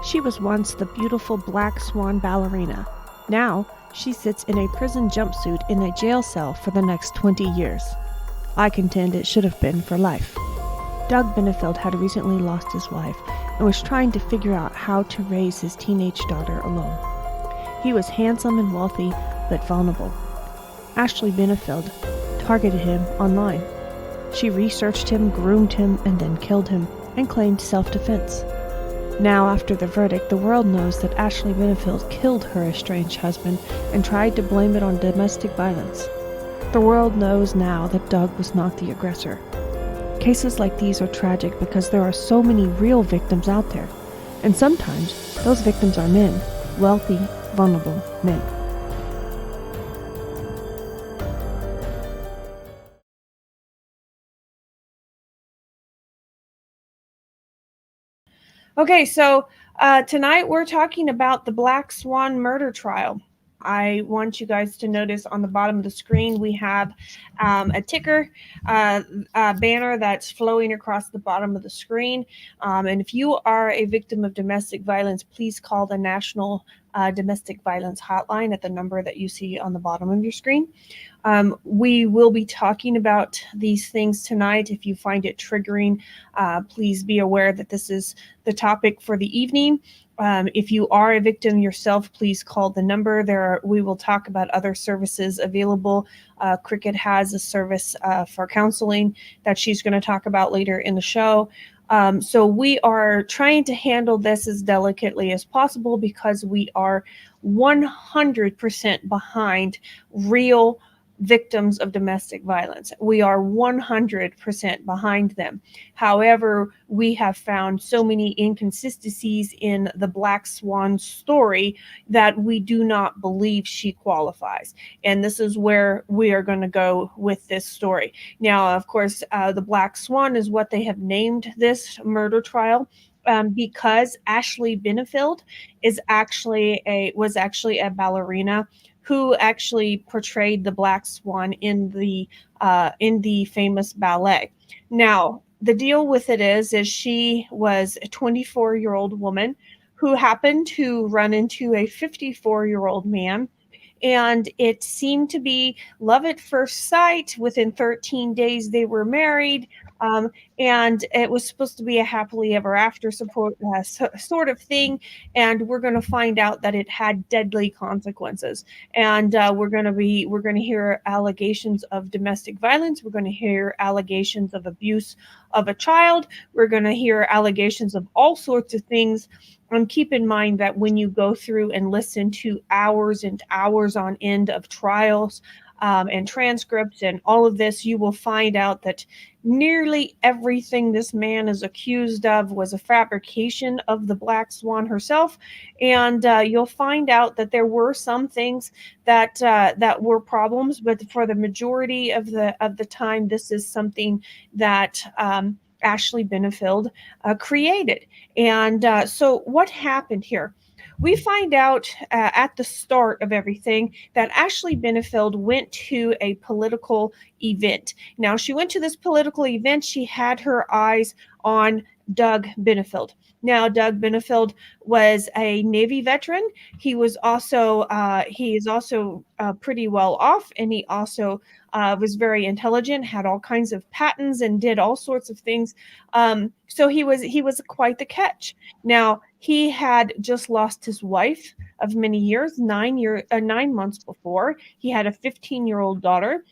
She was once the beautiful black Swan ballerina. Now, she sits in a prison jumpsuit in a jail cell for the next 20 years. I contend it should have been for life. Doug Benefield had recently lost his wife and was trying to figure out how to raise his teenage daughter alone. He was handsome and wealthy, but vulnerable. Ashley Benefield targeted him online. She researched him, groomed him, and then killed him, and claimed self-defense. Now, after the verdict, the world knows that Ashley Benefield killed her estranged husband and tried to blame it on domestic violence. The world knows now that Doug was not the aggressor. Cases like these are tragic because there are so many real victims out there, and sometimes those victims are men, wealthy, vulnerable men. Okay, so tonight we're talking about the Black Swan murder trial. I want you guys to notice on the bottom of the screen we have a ticker banner that's flowing across the bottom of the screen. And if you are a victim of domestic violence, please call the National Domestic Violence Hotline at the number that you see on the bottom of your screen. We will be talking about these things tonight. If you find it triggering, please be aware that this is the topic for the evening. If you are a victim yourself, please call the number. We will talk about other services available. Cricket has a service for counseling that she's going to talk about later in the show. So we are trying to handle this as delicately as possible because we are 100% behind real victims of domestic violence. We are 100% behind them. However, we have found so many inconsistencies in the Black Swan story that we do not believe she qualifies. And this is where we are going to go with this story. Now, of course, the Black Swan is what they have named this murder trial. Because Ashley Benefield was actually a ballerina who actually portrayed the Black Swan in the famous ballet. Now, the deal with it is she was a 24-year-old woman who happened to run into a 54-year-old man, and it seemed to be love at first sight. Within 13 days, they were married, and it was supposed to be a happily ever after sort of thing. And we're going to find out that it had deadly consequences. And we're going to hear allegations of domestic violence. We're going to hear allegations of abuse of a child. We're going to hear allegations of all sorts of things. And keep in mind that when you go through and listen to hours and hours on end of trials and transcripts and all of this, you will find out that nearly everything this man is accused of was a fabrication of the Black Swan herself. And you'll find out that there were some things that were problems, but for the majority of the time, this is something that Ashley Benefield created. And so what happened here? We find out at the start of everything that Ashley Benefield went to a political event. Now, she went to this political event. She had her eyes on Doug Benefield. Now, Doug Benefield was a Navy veteran. He is also pretty well off, and he also was very intelligent, had all kinds of patents, and did all sorts of things. So he was quite the catch. Now, he had just lost his wife of many years, 9 months before. He had a 15-year-old daughter.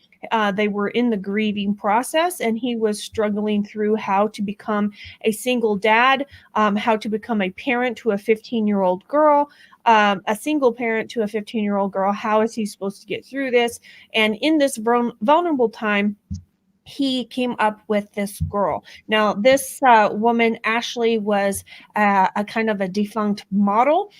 They were in the grieving process, and he was struggling through how to become a single dad, how to become a parent to a 15-year-old girl, a single parent to a 15-year-old girl. How is he supposed to get through this? And in this vulnerable time, he came up with this girl. Now, this woman, Ashley, was a kind of a defunct model.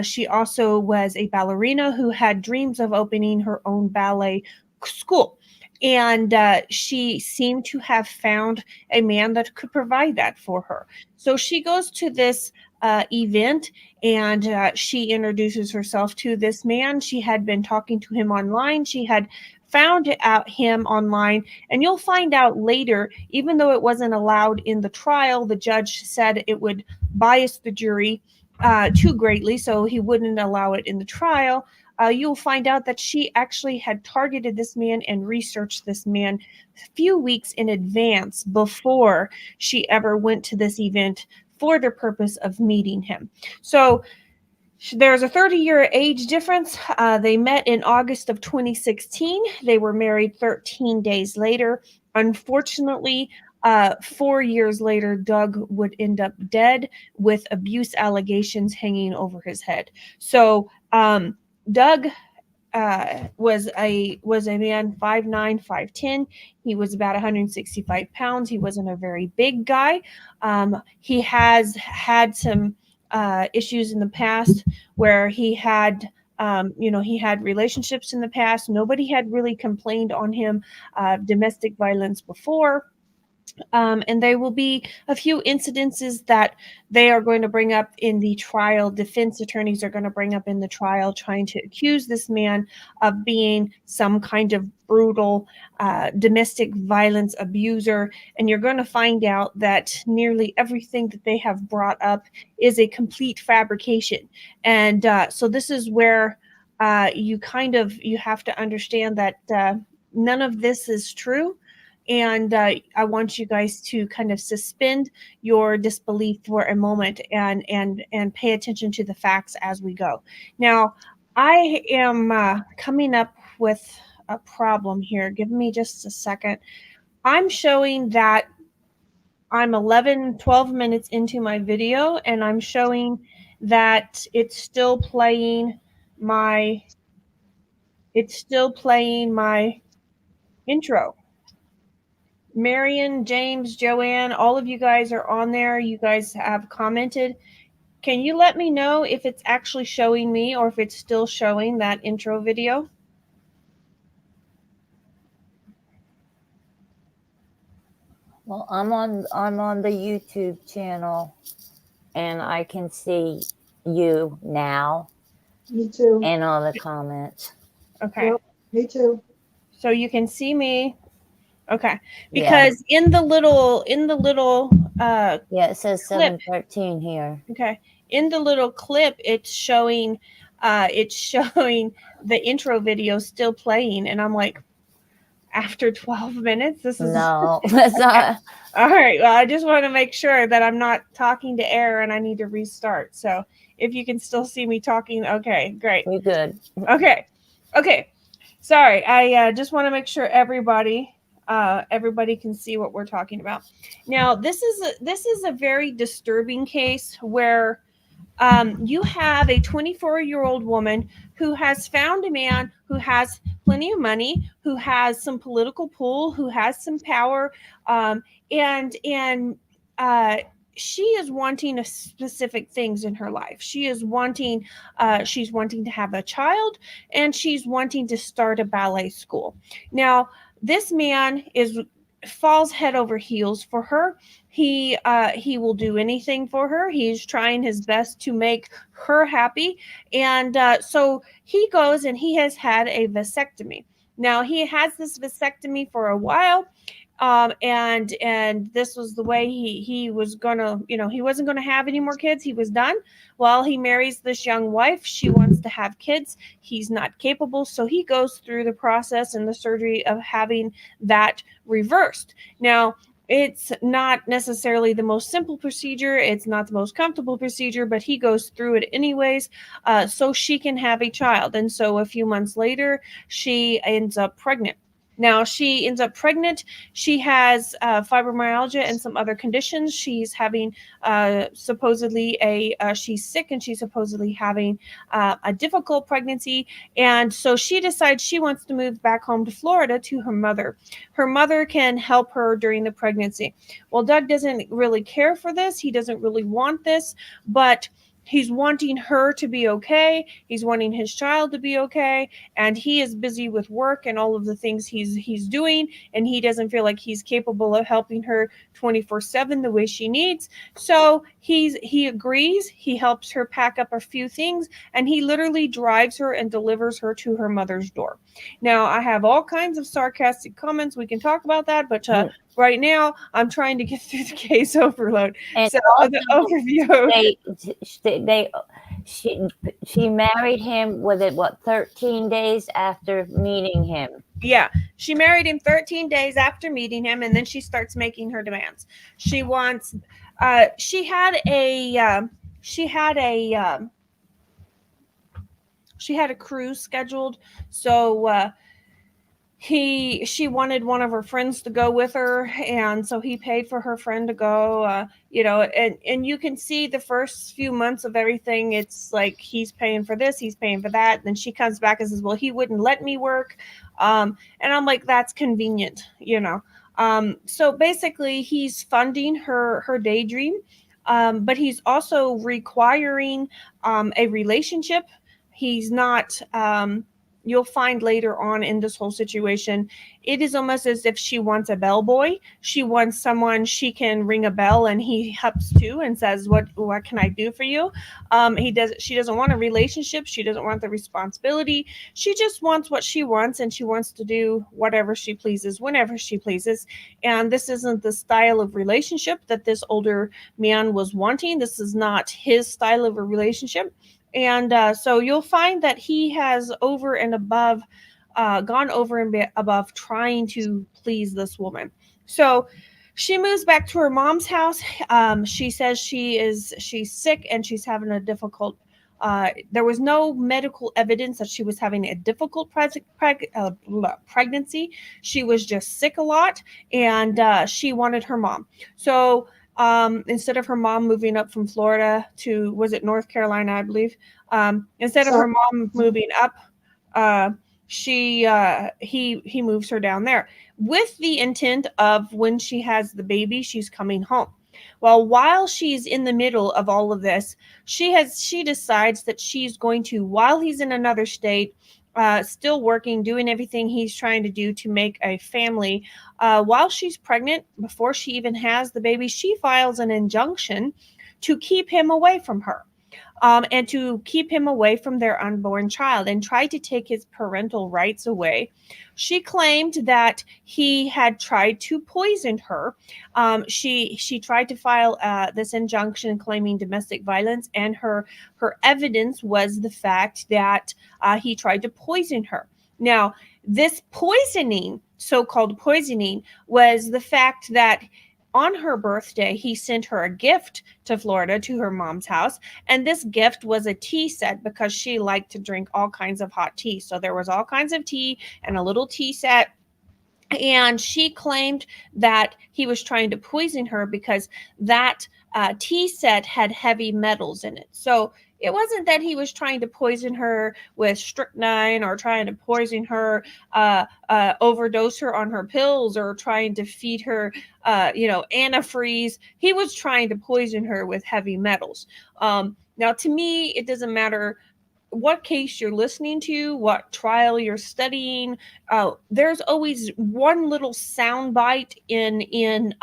She also was a ballerina who had dreams of opening her own ballet school. And she seemed to have found a man that could provide that for her. So she goes to this event, and she introduces herself to this man. She had been talking to him online. She had found out him online, and you'll find out later, even though it wasn't allowed in the trial, the judge said it would bias the jury. too greatly, so he wouldn't allow it in the trial. You'll find out that she actually had targeted this man and researched this man a few weeks in advance before she ever went to this event for the purpose of meeting him. So there's a 30-year age difference. They met in August of 2016. They were married 13 days later. Unfortunately, 4 years later, Doug would end up dead with abuse allegations hanging over his head. So Doug was a man 5'9", 5'10". He was about 165 pounds. He wasn't a very big guy. He has had some issues in the past where he had he had relationships in the past. Nobody had really complained on him domestic violence before. And there will be a few incidences that they are going to bring up in the trial. Defense attorneys are going to bring up in the trial, trying to accuse this man of being some kind of brutal domestic violence abuser. And you're going to find out that nearly everything that they have brought up is a complete fabrication. And so this is where you have to understand that none of this is true. And I want you guys to kind of suspend your disbelief for a moment and pay attention to the facts as we go. Now, I am coming up with a problem here. Give me just a second. I'm showing that I'm 12 minutes into my video, and I'm showing that it's still playing my intro. Marion, James, Joanne, all of you guys are on there. You guys have commented. Can you let me know if it's actually showing me or if it's still showing that intro video? Well, I'm on the YouTube channel, and I can see you now. Me too. And all the comments. Okay. Yep, me too. So you can see me. Okay. Because in the little it says 7:13 here. Okay. In the little clip, it's showing the intro video still playing, and I'm like, after 12 minutes, this is no. That's not. All right. Well, I just want to make sure that I'm not talking to error and I need to restart. So if you can still see me talking, okay, great. We're good. Okay. Sorry. I just want to make sure everybody can see what we're talking about. Now, this is a very disturbing case where you have a 24-year-old woman who has found a man who has plenty of money, who has some political pull, who has some power, and she is wanting a specific things in her life. She's wanting to have a child, and she's wanting to start a ballet school. Now, this man falls head over heels for her. He will do anything for her. He's trying his best to make her happy. And so he goes and he has had a vasectomy. Now, he has this vasectomy for a while. And this was the way he was gonna, he wasn't gonna have any more kids. He was done. Well, he marries this young wife. She wants to have kids. He's not capable, so he goes through the process and the surgery of having that reversed. Now, it's not necessarily the most simple procedure. It's not the most comfortable procedure, but he goes through it anyways, so she can have a child. And so a few months later, she ends up pregnant. Now, she ends up pregnant. She has fibromyalgia and some other conditions. She's having supposedly she's sick, and she's supposedly having a difficult pregnancy. And so she decides she wants to move back home to Florida to her mother. Her mother can help her during the pregnancy. Well, Doug doesn't really care for this. He doesn't really want this, but he's wanting her to be okay. He's wanting his child to be okay. And he is busy with work and all of the things he's doing. And he doesn't feel like he's capable of helping her 24/7 the way she needs. So he agrees. He helps her pack up a few things, and he literally drives her and delivers her to her mother's door. Now, I have all kinds of sarcastic comments. We can talk about that, but right now I'm trying to get through the case overload. And So also, the overview. she married him, was it what, 13 days after meeting him? Yeah, she married him 13 days after meeting him, and then she starts making her demands. She wants, she had a, she had a, she had a cruise scheduled, so she wanted one of her friends to go with her, and so he paid for her friend to go, and you can see the first few months of everything. It's like he's paying for this, he's paying for that, and then she comes back and says, well, he wouldn't let me work, and I'm like, that's convenient. So basically he's funding her daydream, but he's also requiring a relationship. He's not, you'll find later on in this whole situation, it is almost as if she wants a bellboy. She wants someone she can ring a bell and he helps to and says, what can I do for you? She doesn't want a relationship. She doesn't want the responsibility. She just wants what she wants, and she wants to do whatever she pleases whenever she pleases. And this isn't the style of relationship that this older man was wanting. This is not his style of a relationship. And so you'll find that he has over and above, gone over and above trying to please this woman. So she moves back to her mom's house. She says she's sick and she's having a difficult. There was no medical evidence that she was having a difficult pregnancy. She was just sick a lot, and she wanted her mom. So instead of her mom moving up from Florida to, was it North Carolina, I believe, instead of her mom moving up, he moves her down there with the intent of when she has the baby, she's coming home. Well, while she's in the middle of all of this, she decides that she's going to, while he's in another state, still working, doing everything he's trying to do to make a family. While she's pregnant, before she even has the baby, she files an injunction to keep him away from her. And to keep him away from their unborn child and try to take his parental rights away. She claimed that he had tried to poison her. She tried to file this injunction claiming domestic violence, and her evidence was the fact that he tried to poison her. Now, this poisoning, so-called poisoning, was the fact that on her birthday, he sent her a gift to Florida, to her mom's house. And this gift was a tea set because she liked to drink all kinds of hot tea. So there was all kinds of tea and a little tea set. And she claimed that he was trying to poison her because that tea set had heavy metals in it. So it wasn't that he was trying to poison her with strychnine or trying to poison her, overdose her on her pills, or trying to feed her, antifreeze. He was trying to poison her with heavy metals. Now, to me, it doesn't matter what case you're listening to, what trial you're studying. There's always one little soundbite in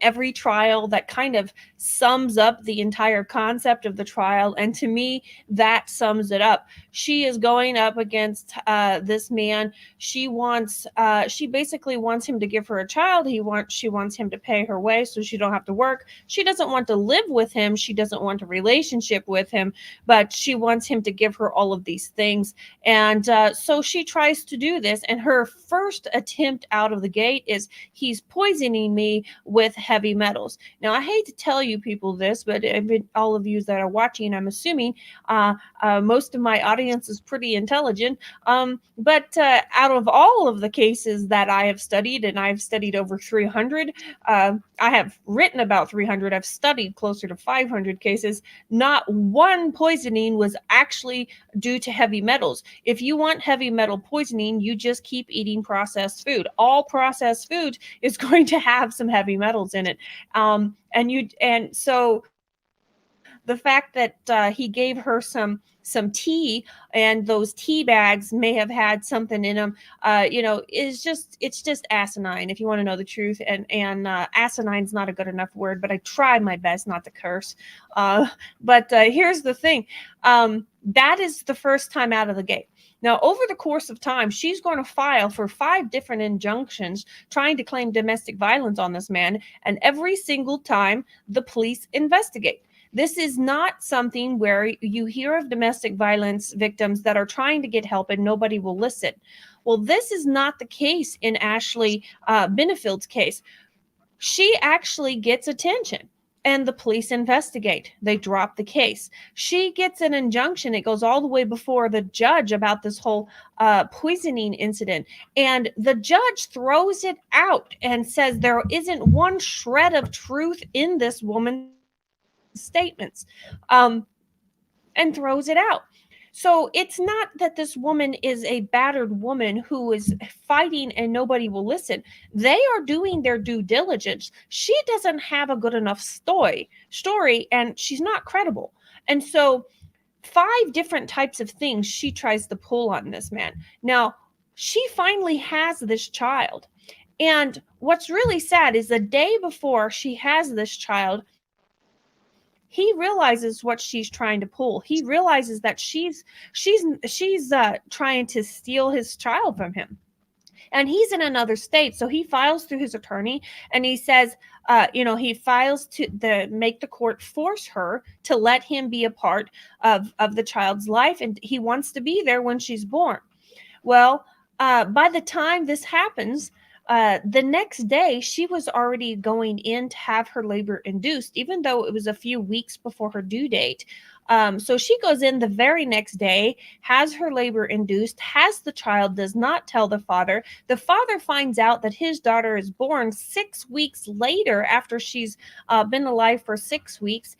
every trial that kind of sums up the entire concept of the trial. And to me, that sums it up. She is going up against this man. She basically wants him to give her a child. She wants him to pay her way so she don't have to work. She doesn't want to live with him. She doesn't want a relationship with him, but she wants him to give her all of these things. And so she tries to do this. And her first attempt out of the gate is, he's poisoning me with heavy metals. Now, I hate to tell you people this, but all of you that are watching, I'm assuming most of my audience is pretty intelligent. But out of all of the cases that I have studied, and I've studied over 300, I have written about 300, I've studied closer to 500 cases, not one poisoning was actually due to heavy metals. If you want heavy metal poisoning, you just keep eating processed food. All processed food is going to have some heavy metals in it. And so the fact that he gave her some tea, and those tea bags may have had something in them, it's just asinine, if you want to know the truth. And asinine's not a good enough word, but I try my best not to curse. But here's the thing. That is the first time out of the gate. Now, over the course of time, she's going to file for 5 different injunctions trying to claim domestic violence on this man, and every single time the police investigate. This is not something where you hear of domestic violence victims that are trying to get help and nobody will listen. Well, this is not the case in Ashley Benefield's case. She actually gets attention and the police investigate. They drop the case. She gets an injunction. It goes all the way before the judge about this whole poisoning incident. And the judge throws it out and says there isn't one shred of truth in this woman's statements, and throws it out. So it's not that this woman is a battered woman who is fighting and nobody will listen. They are doing their due diligence. She doesn't have a good enough story, and she's not credible. And so 5 different types of things she tries to pull on this man. Now, she finally has this child. And what's really sad is the day before she has this child, he realizes what she's trying to pull. He realizes that she's trying to steal his child from him. And he's in another state. So he files through his attorney and he says, he files to make the court force her to let him be a part of the child's life. And he wants to be there when she's born. Well, by the time this happens, the next day, she was already going in to have her labor induced, even though it was a few weeks before her due date. So she goes in the very next day, has her labor induced, has the child, does not tell the father. The father finds out that his daughter is born 6 weeks later after she's been alive for 6 weeks,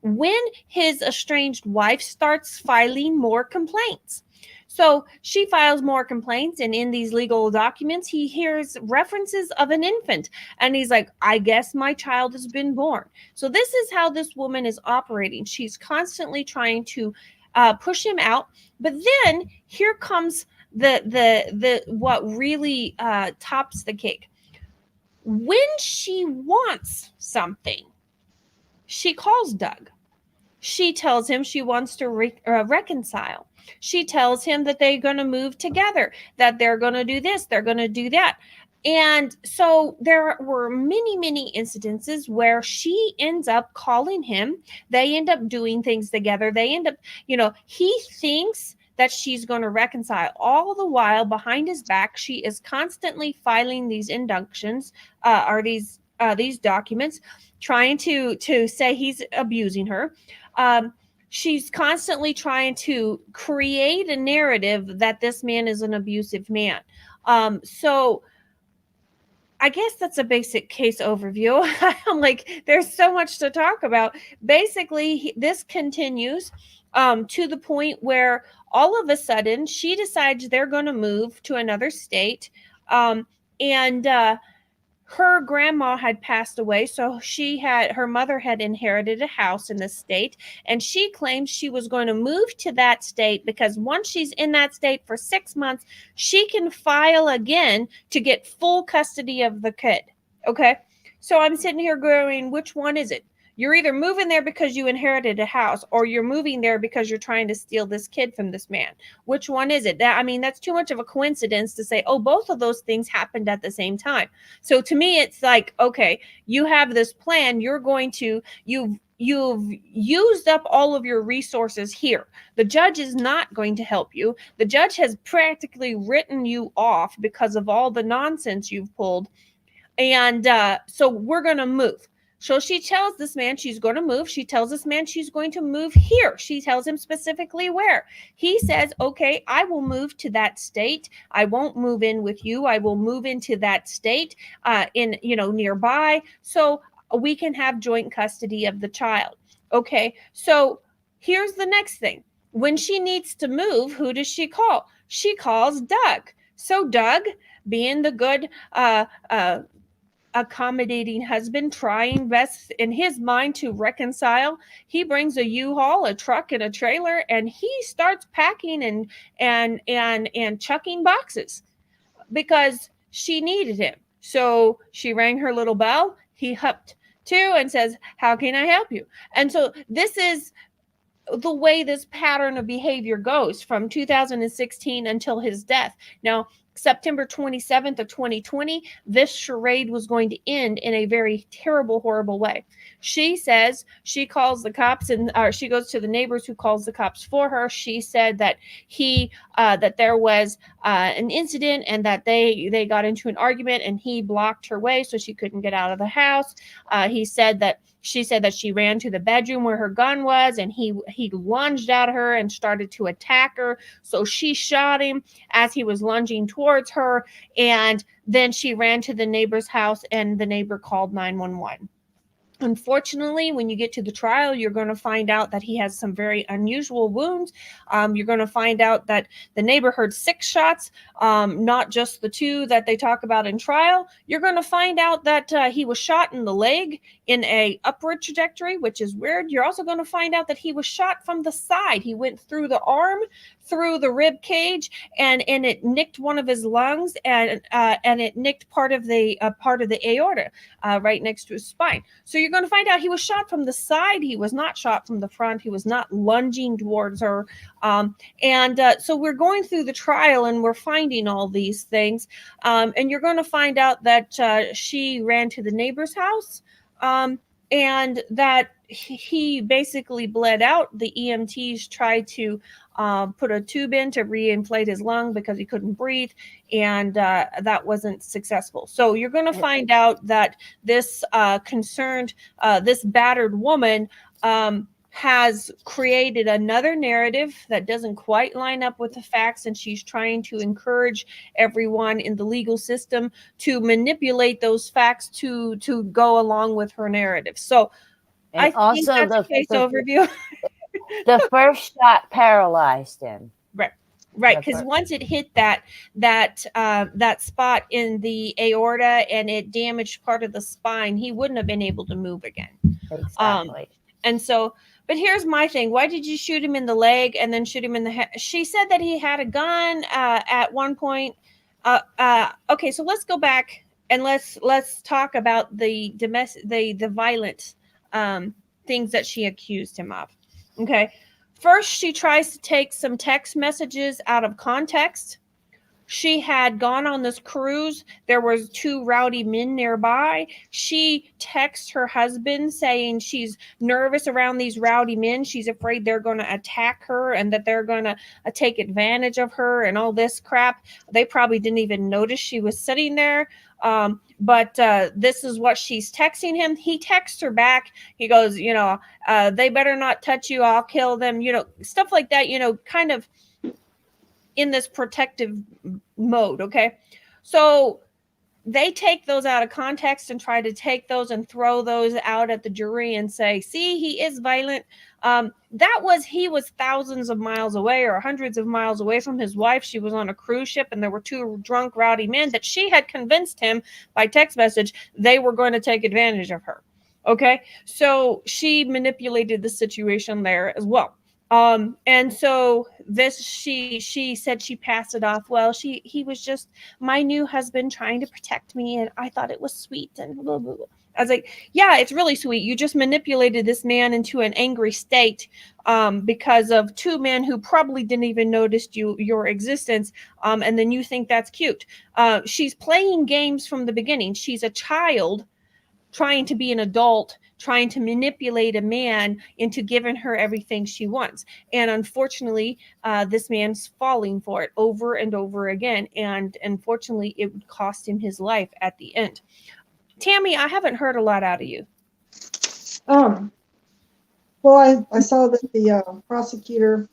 when his estranged wife starts filing more complaints. So she files more complaints, and in these legal documents, he hears references of an infant, and he's like, I guess my child has been born. So this is how this woman is operating. She's constantly trying to push him out. But then here comes the what really tops the cake. When she wants something, she calls Doug. She tells him she wants to reconcile. She tells him that they're going to move together, that they're going to do this, they're going to do that. And so there were many, many incidences where she ends up calling him. They end up doing things together. They end up, he thinks that she's going to reconcile. All the while, behind his back, she is constantly filing these injunctions, or these documents, trying to say he's abusing her. She's constantly trying to create a narrative that this man is an abusive man. So I guess that's a basic case overview. I'm like, there's so much to talk about. Basically, this continues to the point where all of a sudden she decides they're going to move to another state. And her grandma had passed away, so her mother had inherited a house in the state, and she claimed she was going to move to that state because once she's in that state for 6 months, she can file again to get full custody of the kid. Okay, so I'm sitting here going, which one is it? You're either moving there because you inherited a house, or you're moving there because you're trying to steal this kid from this man. Which one is it? That's too much of a coincidence to say, oh, both of those things happened at the same time. So to me, it's like, okay, you have this plan. You've used up all of your resources here. The judge is not going to help you. The judge has practically written you off because of all the nonsense you've pulled. And so we're going to move. So she tells this man she's going to move. She tells this man she's going to move here. She tells him specifically where. He says, okay, I will move to that state. I won't move in with you. I will move into that state nearby, so we can have joint custody of the child. Okay, so here's the next thing. When she needs to move, who does she call? She calls Doug. So Doug, being the good accommodating husband, trying best in his mind to reconcile, he brings a U-Haul, a truck, and a trailer, and he starts packing and chucking boxes because she needed him. So she rang her little bell. He hopped to and says, how can I help you? And so this is the way this pattern of behavior goes from 2016 until his death. Now, September 27th of 2020, this charade was going to end in a very terrible, horrible way. She says she calls the cops, and she goes to the neighbors who calls the cops for her. She said that that there was an incident and that they got into an argument and he blocked her way so she couldn't get out of the house. She said that she ran to the bedroom where her gun was, and he lunged at her and started to attack her. So she shot him as he was lunging towards her, and then she ran to the neighbor's house, and the neighbor called 911. Unfortunately, when you get to the trial, you're going to find out that he has some very unusual wounds. You're going to find out that the neighbor heard 6 shots, not just the 2 that they talk about in trial. You're going to find out that he was shot in the leg in a upward trajectory, which is weird. You're also going to find out that he was shot from the side. He went through the arm, through the rib cage, and it nicked one of his lungs, and it nicked part of the aorta right next to his spine. So you're going to find out he was shot from the side. He was not shot from the front. He was not lunging towards her. So we're going through the trial and we're finding all these things. And you're going to find out that she ran to the neighbor's house, and that he basically bled out. The EMTs tried to put a tube in to reinflate his lung because he couldn't breathe, and that wasn't successful. So you're going to find out that this this battered woman has created another narrative that doesn't quite line up with the facts, and she's trying to encourage everyone in the legal system to manipulate those facts to go along with her narrative. So And I think also that's a case overview. The first shot paralyzed him. Right, because once it hit that spot in the aorta and it damaged part of the spine, he wouldn't have been able to move again. Exactly. And so, but here's my thing: why did you shoot him in the leg and then shoot him in the head? She said that he had a gun at one point. Okay, so let's go back and let's talk about the violent things that she accused him of. Okay. First, she tries to take some text messages out of context. She had gone on this cruise. There was 2 rowdy men nearby. She texts her husband saying she's nervous around these rowdy men. She's afraid they're going to attack her and that they're going to take advantage of her and all this crap. They probably didn't even notice she was sitting there. But this is what she's texting him. He texts her back. He goes, they better not touch you. I'll kill them. Stuff like that, kind of in this protective mode. Okay. So they take those out of context and try to take those and throw those out at the jury and say, see, he is violent. He was thousands of miles away or hundreds of miles away from his wife. She was on a cruise ship and there were 2 drunk, rowdy men that she had convinced him by text message they were going to take advantage of her. Okay. So she manipulated the situation there as well. And so she said she passed it off. Well, he was just my new husband trying to protect me, and I thought it was sweet and blah, blah, blah. I was like, yeah, it's really sweet. You just manipulated this man into an angry state because of 2 men who probably didn't even notice your existence. And then you think that's cute. She's playing games from the beginning. She's a child trying to be an adult, trying to manipulate a man into giving her everything she wants. And unfortunately, this man's falling for it over and over again. And unfortunately, it would cost him his life at the end. Tammy, I haven't heard a lot out of you. Well, I saw that the prosecutor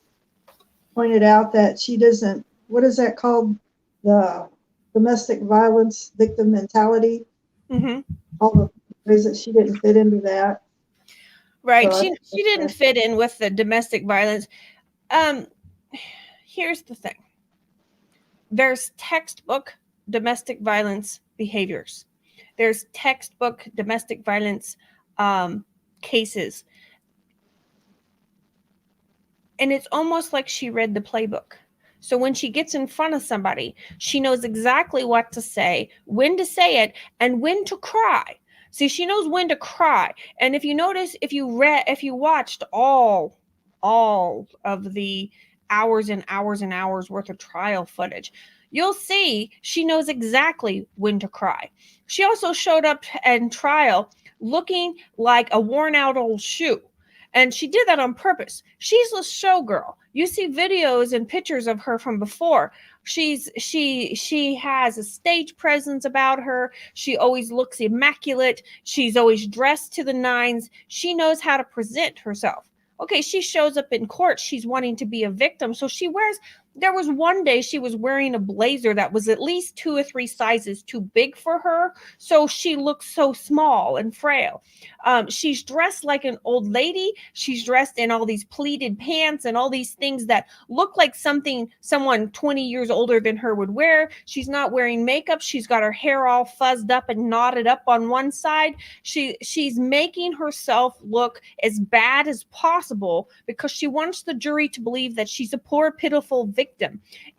pointed out that she doesn't, what is that called? The domestic violence victim mentality. Mm-hmm. All the ways that she didn't fit into that. Right. So she didn't fit in with the domestic violence. Here's the thing. There's textbook domestic violence behaviors. There's textbook domestic violence cases. And it's almost like she read the playbook. So when she gets in front of somebody, she knows exactly what to say, when to say it, and when to cry. See, she knows when to cry. And if you notice, if you watched all all of the hours and hours and hours worth of trial footage, you'll see she knows exactly when to cry. She also showed up in trial looking like a worn out old shoe. And she did that on purpose. She's a showgirl. You see videos and pictures of her from before. She has a stage presence about her. She always looks immaculate. She's always dressed to the nines. She knows how to present herself. Okay, she shows up in court. She's wanting to be a victim. So there was one day she was wearing a blazer that was at least 2 or 3 sizes too big for her. So she looks so small and frail. She's dressed like an old lady. She's dressed in all these pleated pants and all these things that look like someone 20 years older than her would wear. She's not wearing makeup. She's got her hair all fuzzed up and knotted up on one side. She's making herself look as bad as possible because she wants the jury to believe that she's a poor, pitiful victim.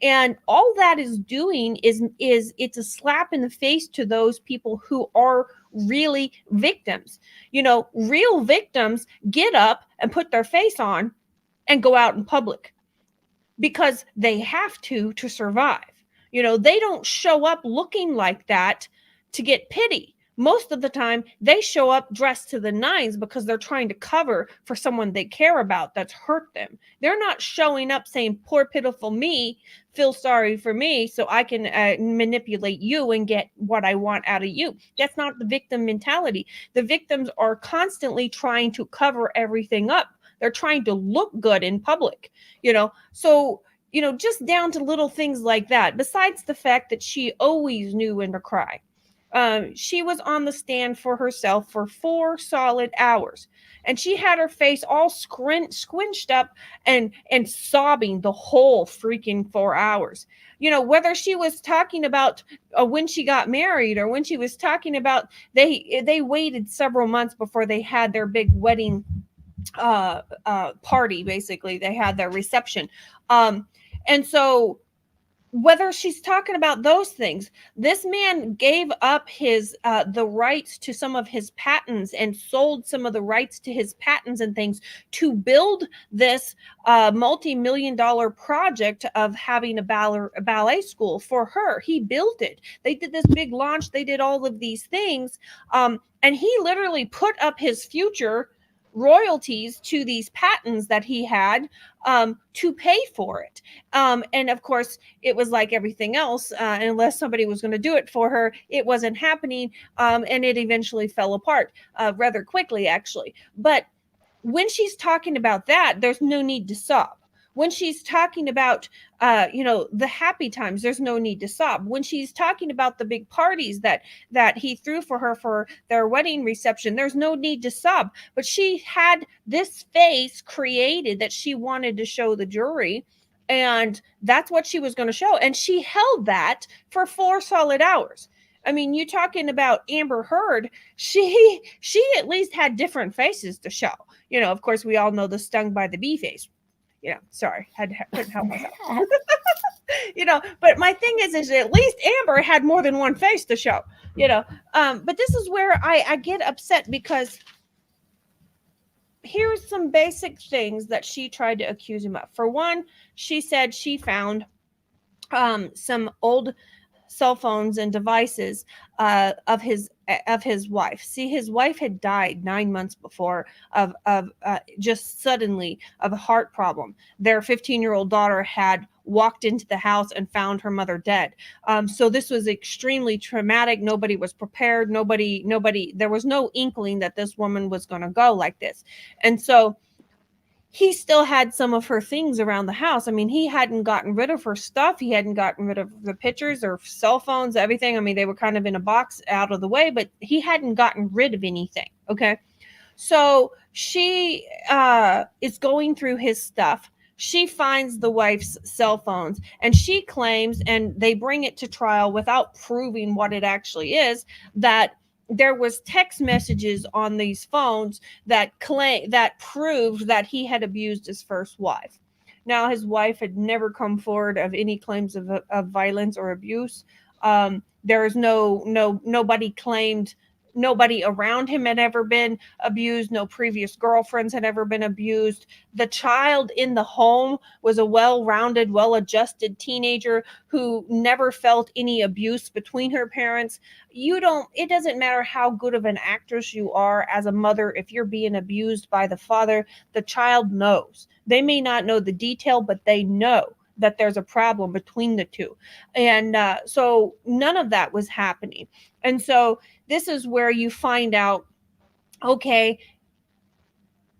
And all that is doing is it's a slap in the face to those people who are really victims. Real victims get up and put their face on and go out in public because they have to survive. They don't show up looking like that to get pity. Most of the time, they show up dressed to the nines because they're trying to cover for someone they care about that's hurt them. They're not showing up saying, poor, pitiful me, feel sorry for me so I can manipulate you and get what I want out of you. That's not the victim mentality. The victims are constantly trying to cover everything up. They're trying to look good in public, So, just down to little things like that, besides the fact that she always knew when to cry. She was on the stand for herself for 4 solid hours, and she had her face all squinched up and sobbing the whole freaking 4 hours. Whether she was talking about when she got married or when she was talking about they waited several months before they had their big wedding party. Basically, they had their reception, and so whether she's talking about those things, this man gave up the rights to some of his patents and sold some of the rights to his patents and things to build this multi-million-dollar project of having a ballet school for her. He built it. They did this big launch. They did all of these things, and he literally put up his future royalties to these patents that he had to pay for it. And of course, it was like everything else, unless somebody was going to do it for her, it wasn't happening, and it eventually fell apart rather quickly, actually. But when she's talking about that, there's no need to sob. When she's talking about, the happy times, there's no need to sob. When she's talking about the big parties that he threw for her for their wedding reception, there's no need to sob. But she had this face created that she wanted to show the jury, and that's what she was going to show. And she held that for 4 solid hours. I mean, you talking about Amber Heard, she at least had different faces to show. Of course, we all know the stung by the bee face. Sorry, couldn't help myself. But my thing is at least Amber had more than one face to show. But this is where I get upset, because here's some basic things that she tried to accuse him of. For one, she said she found some old cell phones and devices of his wife. See, his wife had died 9 months before of just suddenly of a heart problem. Their 15-year-old daughter had walked into the house and found her mother dead. So this was extremely traumatic. Nobody was prepared. Nobody, there was no inkling that this woman was going to go like this. And so he still had some of her things around the house. I mean, he hadn't gotten rid of her stuff. He hadn't gotten rid of the pictures or cell phones, everything. I mean, they were kind of in a box out of the way, but he hadn't gotten rid of anything. Okay. So she is going through his stuff. She finds the wife's cell phones, and she claims, and they bring it to trial without proving what it actually is, that there was text messages on these phones that proved that he had abused his first wife. Now, his wife had never come forward of any claims of violence or abuse. There is nobody claimed Nobody around him had ever been abused. No previous girlfriends had ever been abused. The child in the home was a well-rounded, well-adjusted teenager who never felt any abuse between her parents. It doesn't matter how good of an actress you are as a mother. If you're being abused by the father, the child knows. They may not know the detail, but they know that there's a problem between the two. And so none of that was happening. And so this is where you find out, okay,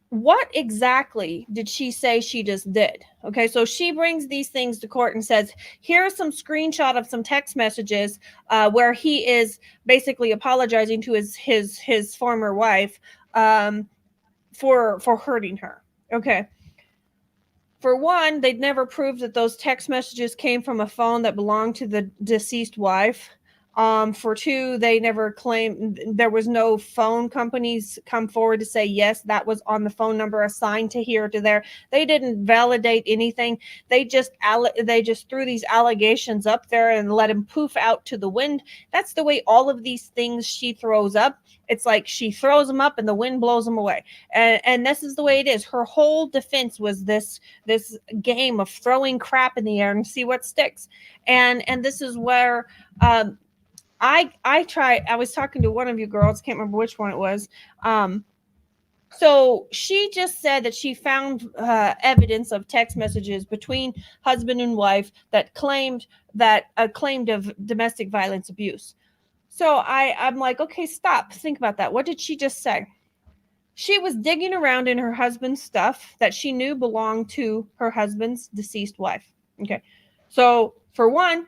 what exactly did she say she just did? Okay, so she brings these things to court and says, here's some screenshot of some text messages where he is basically apologizing to his former wife for hurting her. Okay. For one, they'd never proved that those text messages came from a phone that belonged to the deceased wife. For two, they never claimed, there was no phone companies come forward to say, yes, that was on the phone number assigned to here to there. They didn't validate anything. They just threw these allegations up there and let them poof out to the wind. That's the way all of these things she throws up. It's like she throws them up and the wind blows them away. And this is the way it is. Her whole defense was this game of throwing crap in the air and see what sticks. And this is where I was talking to one of you girls, can't remember which one it was. So she just said that she found evidence of text messages between husband and wife that claimed of domestic violence abuse. So I'm like, okay, stop. Think about that. What did she just say? She was digging around in her husband's stuff that she knew belonged to her husband's deceased wife. Okay. So for one,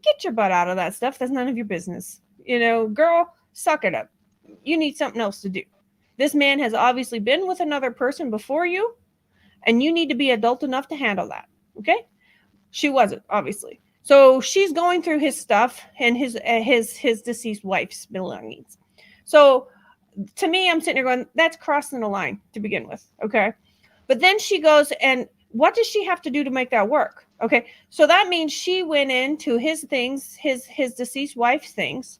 get your butt out of that stuff. That's none of your business. Girl, suck it up. You need something else to do. This man has obviously been with another person before you, and you need to be adult enough to handle that. Okay. She wasn't, obviously. So she's going through his stuff and his deceased wife's belongings. So to me, I'm sitting there going, that's crossing the line to begin with. Okay. But then she goes, and what does she have to do to make that work? Okay. So that means she went into his things, his deceased wife's things.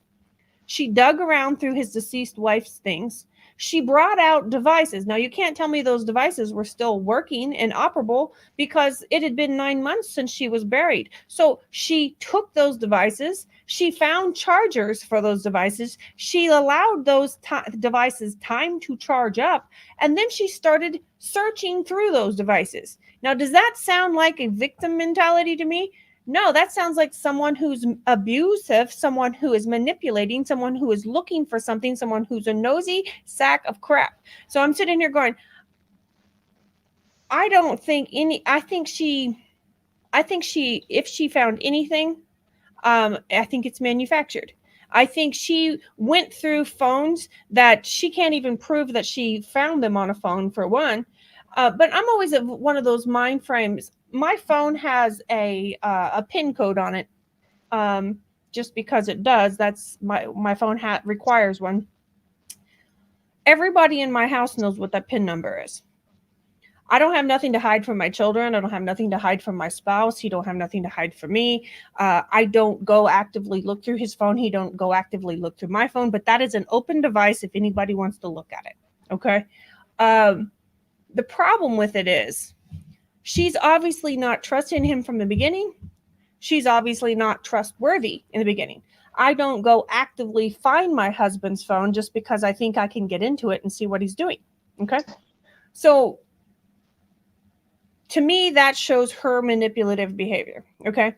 She dug around through his deceased wife's things. She brought out devices. Now, you can't tell me those devices were still working and operable because it had been 9 months since she was buried. So she took those devices. She found chargers for those devices. She allowed those devices time to charge up. And then she started searching through those devices. Now, does that sound like a victim mentality to me? No, that sounds like someone who's abusive, someone who is manipulating, someone who is looking for something, someone who's a nosy sack of crap. So I'm sitting here going, I think she, if she found anything, I think it's manufactured. I think she went through phones that she can't even prove that she found them on a phone, for one. But I'm always one of those mind frames. My phone has a PIN code on it, just because it does. That's my phone requires one. Everybody in my house knows what that PIN number is. I don't have nothing to hide from my children. I don't have nothing to hide from my spouse. He don't have nothing to hide from me. I don't go actively look through his phone. He don't go actively look through my phone. But that is an open device if anybody wants to look at it. Okay. The problem with it is she's obviously not trusting him from the beginning. She's obviously not trustworthy in the beginning. I don't go actively find my husband's phone just because I think I can get into it and see what he's doing. Okay. So to me, that shows her manipulative behavior. Okay.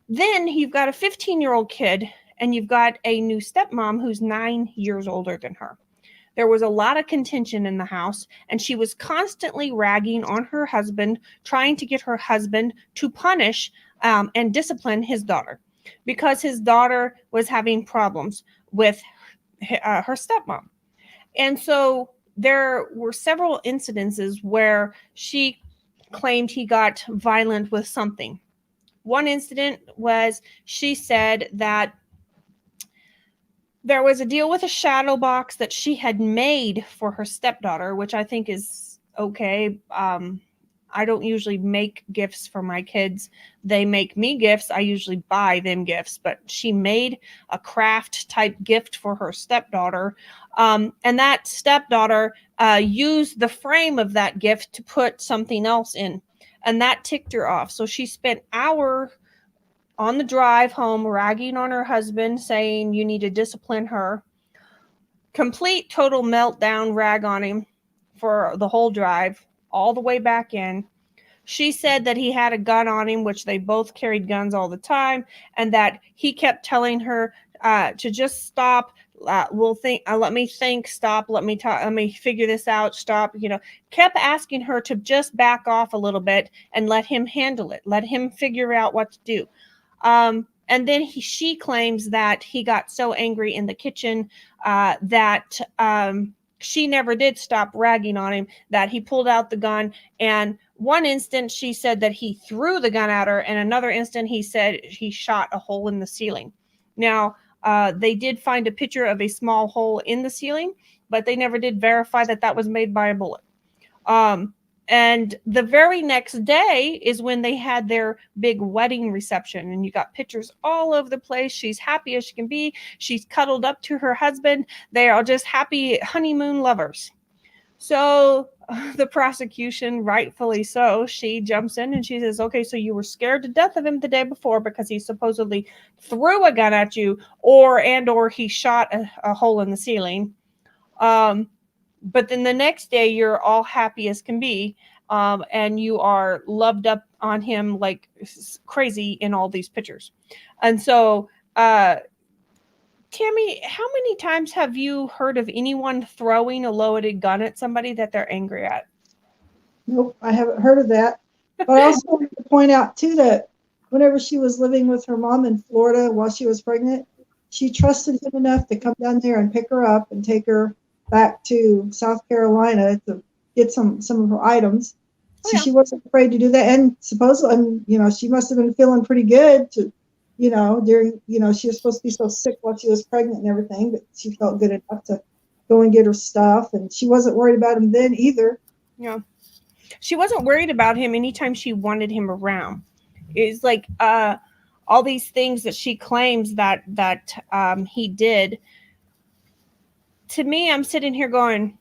Then you've got a 15-year-old kid and you've got a new stepmom who's 9 years older than her. There was a lot of contention in the house, and she was constantly ragging on her husband, trying to get her husband to punish and discipline his daughter because his daughter was having problems with her stepmom. And so there were several incidences where she claimed he got violent with something. One incident was she said that there was a deal with a shadow box that she had made for her stepdaughter, which I think is okay. I don't usually make gifts for my kids. They make me gifts. I usually buy them gifts, but she made a craft type gift for her stepdaughter. And that stepdaughter used the frame of that gift to put something else in. And that ticked her off. So she spent hours on the drive home ragging on her husband, saying, you need to discipline her. Complete total meltdown, rag on him for the whole drive, all the way back in. She said that he had a gun on him, which they both carried guns all the time, and that he kept telling her to just stop. We'll think. Let me think. Stop. Let me talk. Let me figure this out. Stop. Kept asking her to just back off a little bit and let him handle it. Let him figure out what to do. And then she claims that he got so angry in the kitchen that she never did stop ragging on him, that he pulled out the gun. And one instant she said that he threw the gun at her, and another instant he said he shot a hole in the ceiling. Now, they did find a picture of a small hole in the ceiling, but they never did verify that that was made by a bullet. And the very next day is when they had their big wedding reception, and you got pictures all over the place. She's happy as she can be. She's cuddled up to her husband. They are just happy honeymoon lovers. So the prosecution, rightfully so, she jumps in and she says, okay, so you were scared to death of him the day before because he supposedly threw a gun at you, or he shot a hole in the ceiling. But then the next day you're all happy as can be, and you are loved up on him like crazy in all these pictures. And so, Tammy, how many times have you heard of anyone throwing a loaded gun at somebody that they're angry at? Nope, I haven't heard of that. But I also wanted to point out, too, that whenever she was living with her mom in Florida while she was pregnant, she trusted him enough to come down there and pick her up and take her back to South Carolina to get some of her items. So she wasn't afraid to do that. And supposedly, she must have been feeling pretty good to, during, she was supposed to be so sick while she was pregnant and everything, but she felt good enough to go and get her stuff. And she wasn't worried about him then either. Yeah. She wasn't worried about him anytime she wanted him around. It's like all these things that she claims that he did. To me, I'm sitting here going,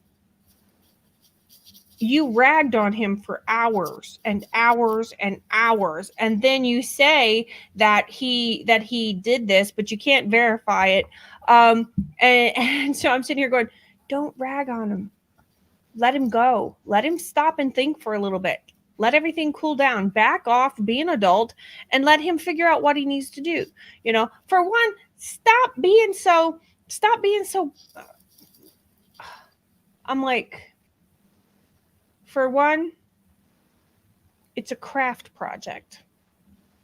you ragged on him for hours and hours and hours, and then you say that he did this, but you can't verify it. And so I'm sitting here going, don't rag on him. Let him go. Let him stop and think for a little bit. Let everything cool down. Back off, be an adult, and let him figure out what he needs to do. For one, stop being so. I'm like, for one, it's a craft project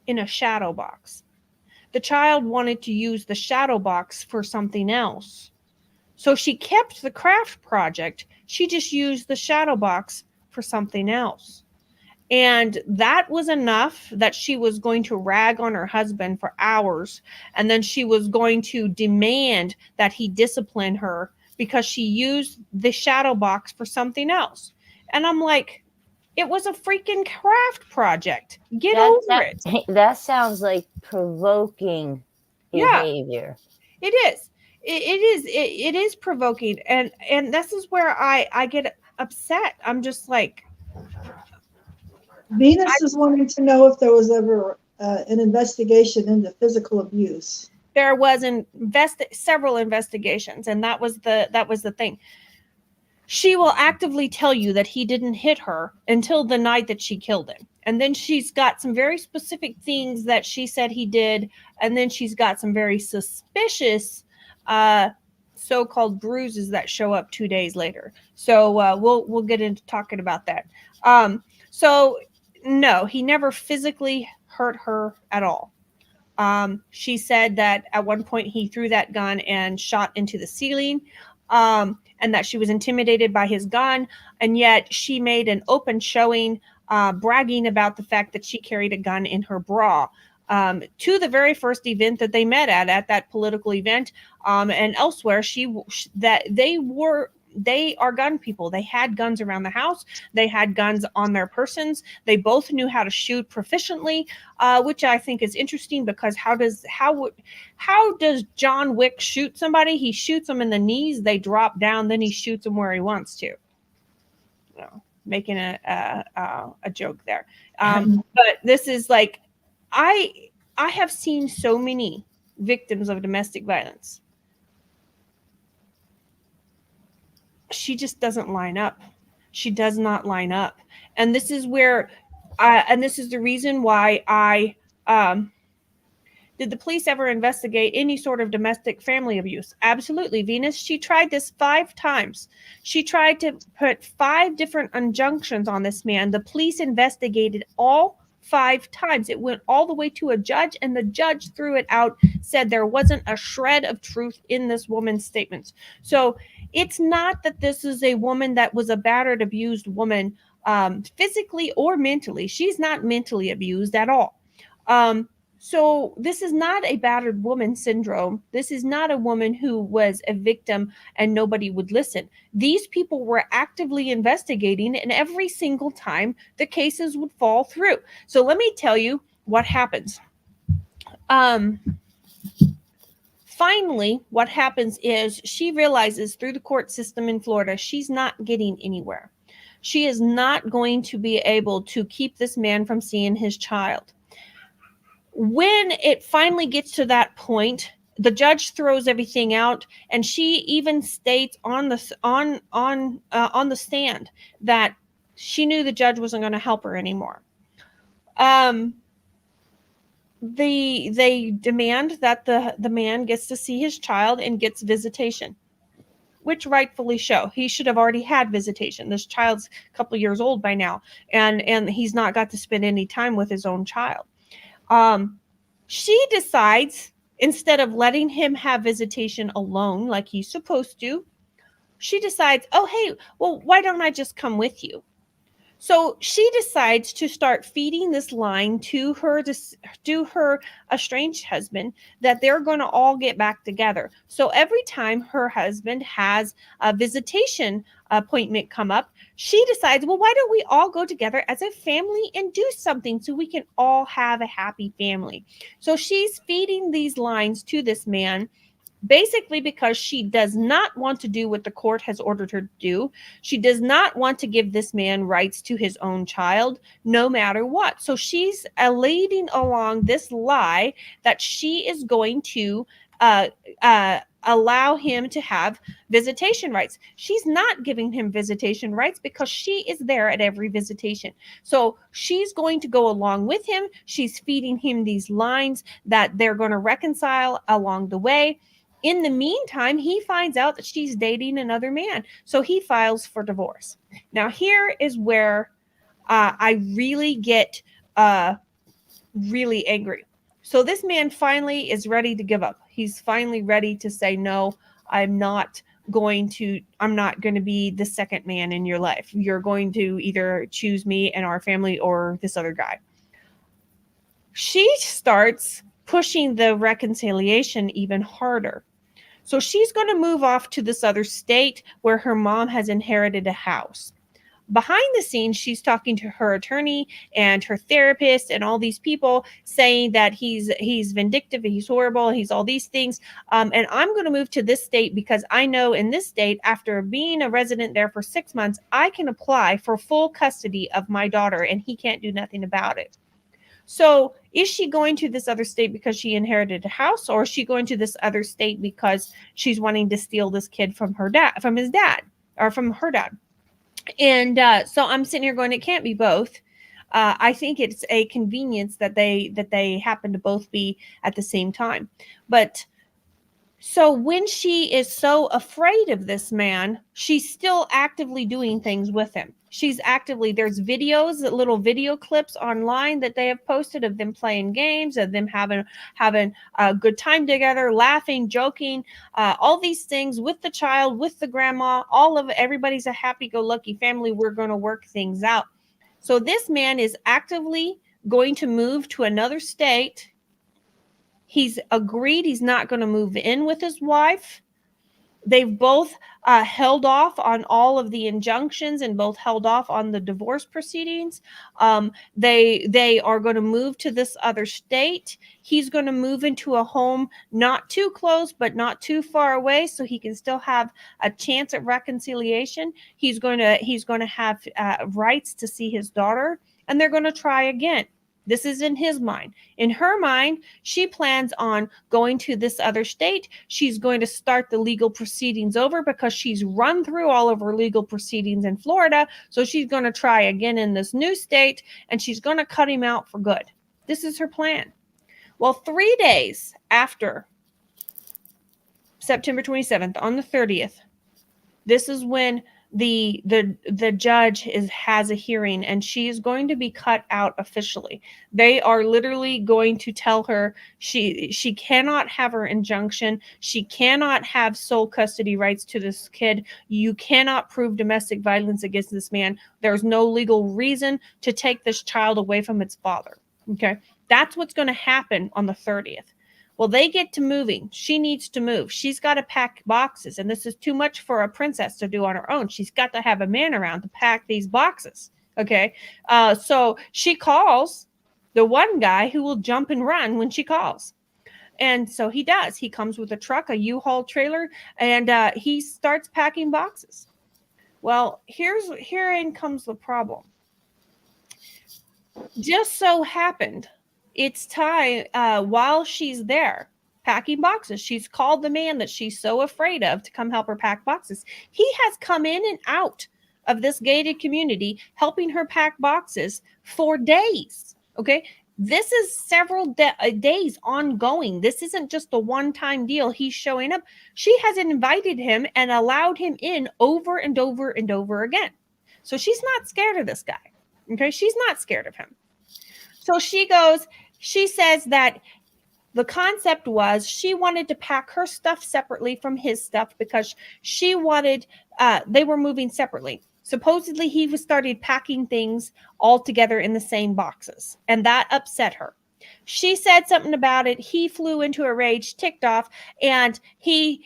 in a shadow box. The child wanted to use the shadow box for something else. So she kept the craft project. She just used the shadow box for something else. And that was enough that she was going to rag on her husband for hours. And then she was going to demand that he discipline her because she used the shadow box for something else. And I'm like, it was a freaking craft project. Get over it. That sounds like provoking behavior. It is. It is provoking. And this is where I get upset. I'm just like, Venus is wanting to know if there was ever an investigation into physical abuse. There was several investigations, and that was the thing. She will actively tell you that he didn't hit her until the night that she killed him. And then she's got some very specific things that she said he did, and then she's got some very suspicious so-called bruises that show up 2 days later. So we'll get into talking about that. So no, he never physically hurt her at all. She said that at one point he threw that gun and shot into the ceiling, and that she was intimidated by his gun. And yet she made an open showing, bragging about the fact that she carried a gun in her bra, to the very first event that they met at that political event, and elsewhere. They were they are gun people. They had guns around the house. They had guns on their persons. They both knew how to shoot proficiently, which I think is interesting, because how does John Wick shoot somebody? He shoots them in the knees, they drop down, then he shoots them where he wants to. Making a joke there. But this is like, I have seen so many victims of domestic violence. She just doesn't line up. She does not line up. And this is where, and this is the reason why I, did the police ever investigate any sort of domestic family abuse? Absolutely, Venus. She tried this 5 times. She tried to put 5 different injunctions on this man. The police investigated all 5 times. It went all the way to a judge, and the judge threw it out, said there wasn't a shred of truth in this woman's statements. So it's not that this is a woman that was a battered, abused woman, physically or mentally. She's not mentally abused at all. So this is not a battered woman syndrome. This is not a woman who was a victim and nobody would listen. These people were actively investigating, and every single time the cases would fall through. So let me tell you what happens. Finally, what happens is she realizes through the court system in Florida, she's not getting anywhere. She is not going to be able to keep this man from seeing his child. When it finally gets to that point, the judge throws everything out, and she even states on the stand that she knew the judge wasn't going to help her anymore. They demand that the man gets to see his child and gets visitation, which rightfully so. He should have already had visitation. This child's a couple years old by now, and he's not got to spend any time with his own child. She decides, instead of letting him have visitation alone like he's supposed to, she decides, oh, hey, well, why don't I just come with you? So she decides to start feeding this line to her estranged husband, that they're going to all get back together. So every time her husband has a visitation appointment come up, she decides, well, why don't we all go together as a family and do something so we can all have a happy family? So she's feeding these lines to this man, basically because she does not want to do what the court has ordered her to do. She does not want to give this man rights to his own child, no matter what. So she's leading along this lie that she is going to allow him to have visitation rights. She's not giving him visitation rights because she is there at every visitation. So she's going to go along with him. She's feeding him these lines that they're going to reconcile along the way. In the meantime, he finds out that she's dating another man. So he files for divorce. Now, here is where I really get really angry. So this man finally is ready to give up. He's finally ready to say, no, I'm not going to be the second man in your life. You're going to either choose me and our family or this other guy. She starts pushing the reconciliation even harder. So she's going to move off to this other state where her mom has inherited a house. Behind the scenes, she's talking to her attorney and her therapist and all these people, saying that he's vindictive, he's horrible, he's all these things. And I'm going to move to this state because I know in this state, after being a resident there for 6 months, I can apply for full custody of my daughter and he can't do nothing about it. So is she going to this other state because she inherited a house, or is she going to this other state because she's wanting to steal this kid from her dad, from his dad, or from her dad? And so I'm sitting here going, it can't be both. I think it's a convenience that they happen to both be at the same time. But so when she is so afraid of this man, she's still actively doing things with him. There's videos, little video clips online that they have posted of them playing games, of them having a good time together, laughing, joking, all these things with the child, with the grandma, everybody's a happy-go-lucky family. We're going to work things out. So this man is actively going to move to another state. He's agreed he's not going to move in with his wife. They've both held off on all of the injunctions and both held off on the divorce proceedings. They are going to move to this other state. He's going to move into a home not too close, but not too far away, so he can still have a chance at reconciliation. He's going to have rights to see his daughter, and they're going to try again. This is in his mind. In her mind, she plans on going to this other state. She's going to start the legal proceedings over because she's run through all of her legal proceedings in Florida. So she's going to try again in this new state, and she's going to cut him out for good. This is her plan. Well, 3 days after September 27th, on the 30th, this is when the judge has a hearing, and she is going to be cut out officially. They are literally going to tell her she cannot have her injunction. She cannot have sole custody rights to this kid. You cannot prove domestic violence against this man. There's no legal reason to take this child away from its father. Okay, that's what's going to happen on the 30th. Well, they get to moving. She needs to move. She's got to pack boxes, and this is too much for a princess to do on her own. She's got to have a man around to pack these boxes, okay? So she calls the one guy who will jump and run when she calls. And so he does. He comes with a truck, a U-Haul trailer, and he starts packing boxes. Well, herein comes the problem. Just so happened it's time while she's there packing boxes. She's called the man that she's so afraid of to come help her pack boxes. He has come in and out of this gated community helping her pack boxes for days. Okay. This is several days ongoing. This isn't just a one-time deal. He's showing up. She has invited him and allowed him in over and over and over again. So she's not scared of this guy. Okay. She's not scared of him. So she says that the concept was she wanted to pack her stuff separately from his stuff because she wanted, they were moving separately. Supposedly he started packing things all together in the same boxes, and that upset her. She said something about it. He flew into a rage, ticked off, and he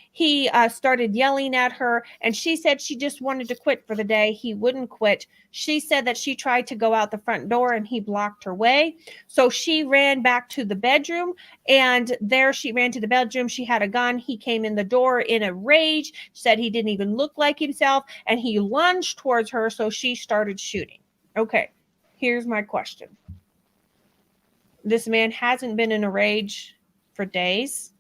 started yelling at her. And she said she just wanted to quit for the day. He wouldn't quit. She said that she tried to go out the front door and he blocked her way. So she ran back to the bedroom, and there she ran to the bedroom. She had a gun. He came in the door in a rage, said he didn't even look like himself, and he lunged towards her. So she started shooting. Okay, here's my question. This man hasn't been in a rage for days.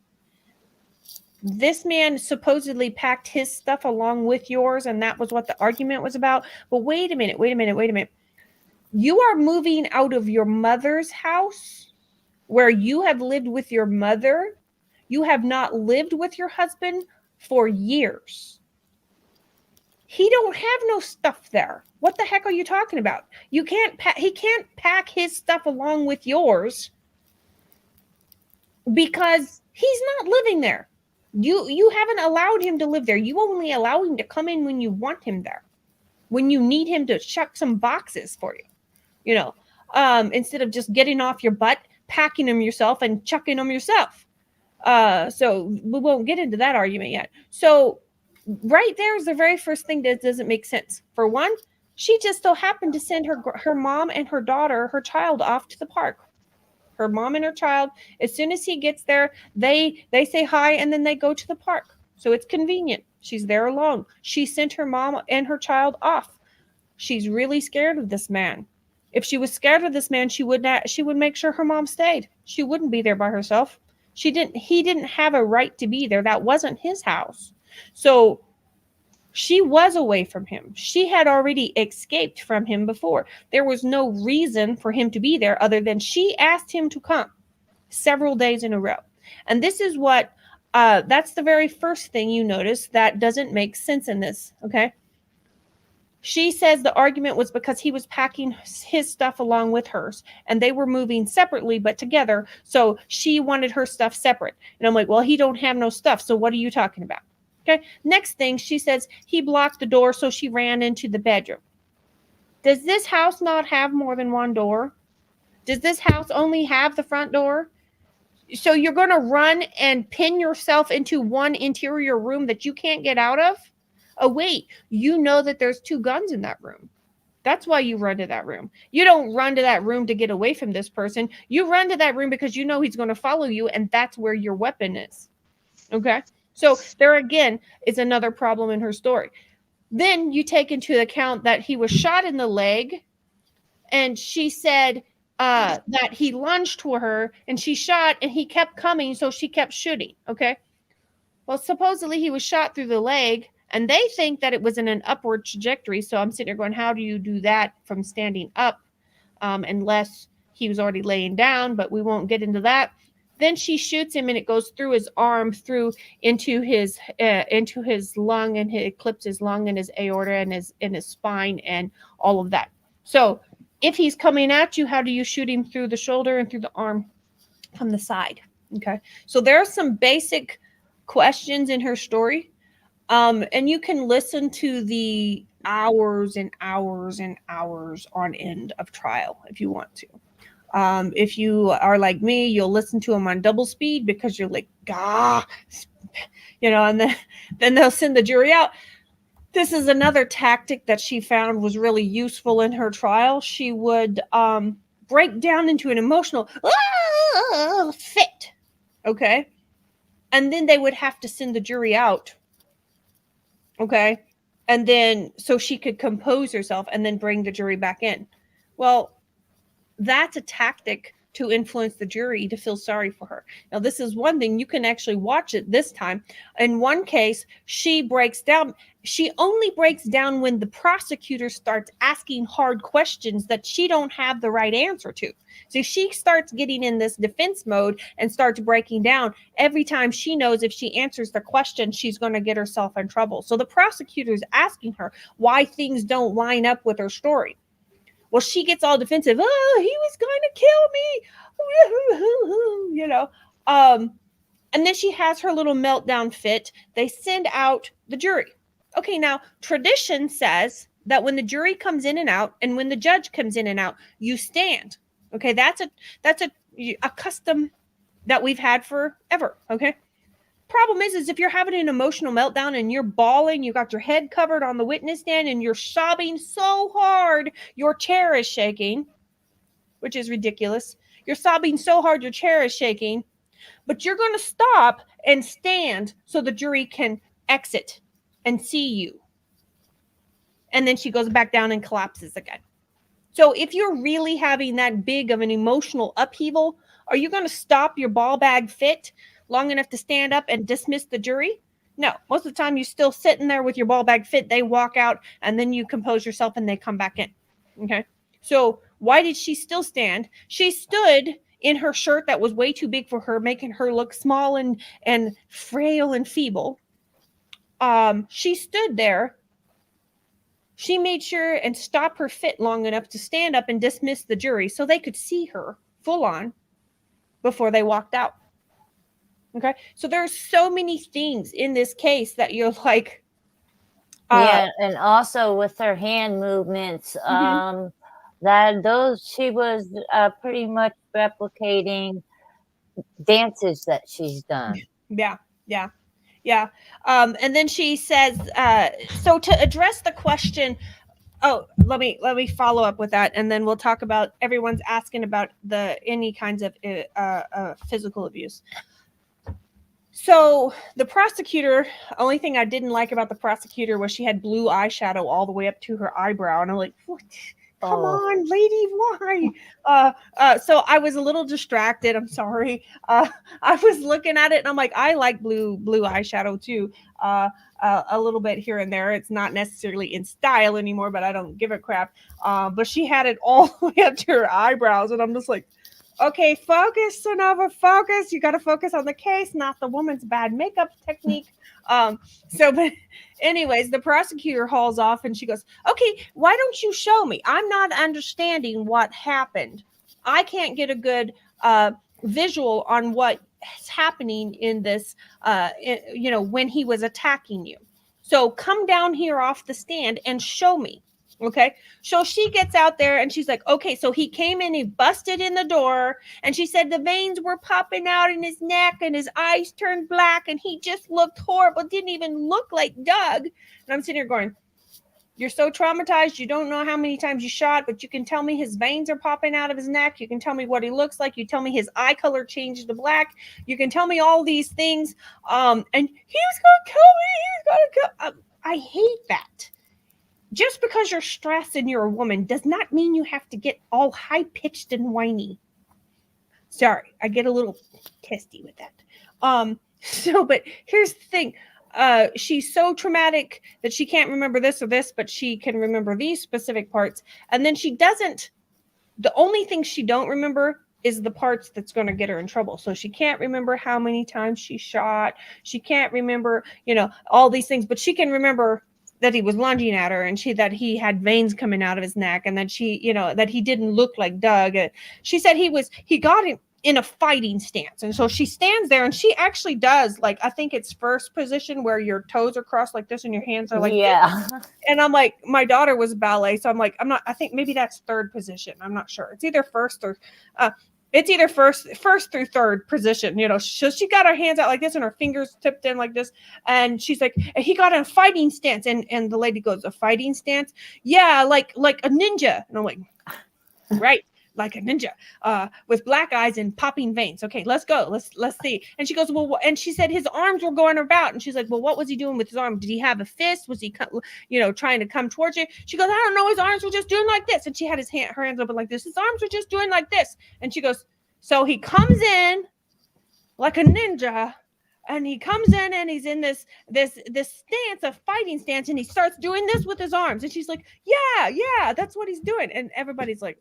This man supposedly packed his stuff along with yours, and that was what the argument was about. But wait a minute. You are moving out of your mother's house where you have lived with your mother. You have not lived with your husband for years. He don't have no stuff there. What the heck are you talking about? He can't pack his stuff along with yours because he's not living there. You haven't allowed him to live there. You only allow him to come in when you want him there, when you need him to chuck some boxes for you, instead of just getting off your butt, packing them yourself and chucking them yourself. So we won't get into that argument yet. So right there is the very first thing that doesn't make sense. For one, she just so happened to send her mom and her daughter, her child, off to the park. Her mom and her child, as soon as he gets there, they say hi and then they go to the park. So it's convenient. She's there alone. She sent her mom and her child off. She's really scared of this man. If she was scared of this man, she would make sure her mom stayed. She wouldn't be there by herself. He didn't have a right to be there. That wasn't his house. So she was away from him. She had already escaped from him before. There was no reason for him to be there other than she asked him to come several days in a row. And this is what, that's the very first thing you notice that doesn't make sense in this, okay? She says the argument was because he was packing his stuff along with hers, and they were moving separately but together, so she wanted her stuff separate. And I'm like, well, he don't have no stuff, so what are you talking about? Okay. Next thing, she says he blocked the door, so she ran into the bedroom. Does this house not have more than one door? Does this house only have the front door? So you're going to run and pin yourself into one interior room that you can't get out of? Oh, wait, you know that there's 2 guns in that room. That's why you run to that room. You don't run to that room to get away from this person. You run to that room because you know he's going to follow you, and that's where your weapon is. Okay? So there again is another problem in her story. Then you take into account that he was shot in the leg, and she said that he lunged to her, and she shot, and he kept coming, so she kept shooting. Okay? Well, supposedly he was shot through the leg, and they think that it was in an upward trajectory. So I'm sitting there going, how do you do that from standing up, unless he was already laying down? But we won't get into that. Then she shoots him, and it goes through his arm, through into his lung, and it clips his lung and his aorta and his spine and all of that. So if he's coming at you, how do you shoot him? Through the shoulder and through the arm from the side. Okay, so there are some basic questions in her story, and you can listen to the hours and hours and hours on end of trial if you want to. If you are like me, you'll listen to them on double speed because you're like, gah, and then they'll send the jury out. This is another tactic that she found was really useful in her trial. She would break down into an emotional fit, okay? And then they would have to send the jury out, okay? And then so she could compose herself and then bring the jury back in. Well, that's a tactic to influence the jury to feel sorry for her. Now, this is one thing. You can actually watch it this time. In one case, she breaks down. She only breaks down when the prosecutor starts asking hard questions that she don't have the right answer to. So she starts getting in this defense mode and starts breaking down every time she knows if she answers the question, she's going to get herself in trouble. So the prosecutor is asking her why things don't line up with her story. Well, she gets all defensive. Oh, he was going to kill me. And then she has her little meltdown fit. They send out the jury. Okay, now tradition says that when the jury comes in and out, and when the judge comes in and out, you stand. Okay, that's a custom that we've had forever. Okay. Problem is if you're having an emotional meltdown and you're bawling, you got your head covered on the witness stand and you're sobbing so hard your chair is shaking, which is ridiculous. You're sobbing so hard your chair is shaking, but you're going to stop and stand so the jury can exit and see you. And then she goes back down and collapses again. So if you're really having that big of an emotional upheaval, are you going to stop your ball bag fit long enough to stand up and dismiss the jury? No, most of the time you're still sitting there with your ball bag fit. They walk out and then you compose yourself and they come back in. Okay. So why did she still stand? She stood in her shirt that was way too big for her, making her look small and frail and feeble. She stood there. She made sure and stop her fit long enough to stand up and dismiss the jury so they could see her full on before they walked out. Okay, so there's so many things in this case that you're like, yeah, and also with her hand movements, she was pretty much replicating dances that she's done. Yeah. And then she says, so to address the question. Oh, let me follow up with that, and then we'll talk about everyone's asking about any kinds of physical abuse. So the prosecutor, only thing I didn't like about the prosecutor was she had blue eyeshadow all the way up to her eyebrow, and I'm like, what? Come on, lady, why? So I was a little distracted. I'm sorry. I was looking at it and I'm like, I like blue eyeshadow too. A little bit here and there. It's not necessarily in style anymore, but I don't give a crap. But she had it all the way up to her eyebrows, and I'm just like, okay, focus, Sonova, focus. You got to focus on the case, not the woman's bad makeup technique. But anyways, the prosecutor hauls off and she goes, okay, why don't you show me? I'm not understanding what happened. I can't get a good visual on what is happening in this, when he was attacking you. So come down here off the stand and show me. Okay. So she gets out there and she's like, okay, so he came in, he busted in the door, and she said the veins were popping out in his neck and his eyes turned black and he just looked horrible, didn't even look like Doug. And I'm sitting here going, you're so traumatized. You don't know how many times you shot, but you can tell me his veins are popping out of his neck. You can tell me what he looks like. You tell me his eye color changed to black. You can tell me all these things. And he was going to kill me. He was going to kill. I hate that. Just because you're stressed and you're a woman does not mean you have to get all high-pitched and whiny. Sorry, I get a little testy with that. But here's the thing. She's so traumatic that she can't remember this or this, but she can remember these specific parts. And then the only thing she don't remember is the parts that's going to get her in trouble. So she can't remember how many times she shot. She can't remember, all these things, but she can remember that he was lunging at her and that he had veins coming out of his neck and that that he didn't look like Doug. She said he got him in a fighting stance. And so she stands there and she actually does, like, I think it's first position where your toes are crossed like this and your hands are like this. And I'm like, my daughter was ballet. So I'm like, I think maybe that's third position. I'm not sure. It's either first or, it's either first through third position, So she got her hands out like this and her fingers tipped in like this. And she's like, he got in a fighting stance. And the lady goes, a fighting stance? Yeah, like a ninja. And I'm like, right, like a ninja, with black eyes and popping veins. Okay, let's go. Let's see. And she goes, well, and she said his arms were going about. And she's like, well, what was he doing with his arm? Did he have a fist? Was he, trying to come towards you? She goes, I don't know. His arms were just doing like this. And she had her hands open like this. His arms were just doing like this. And she goes, so he comes in like a ninja. And he comes in and he's in this stance, a fighting stance, and he starts doing this with his arms. And she's like, yeah, that's what he's doing. And everybody's like,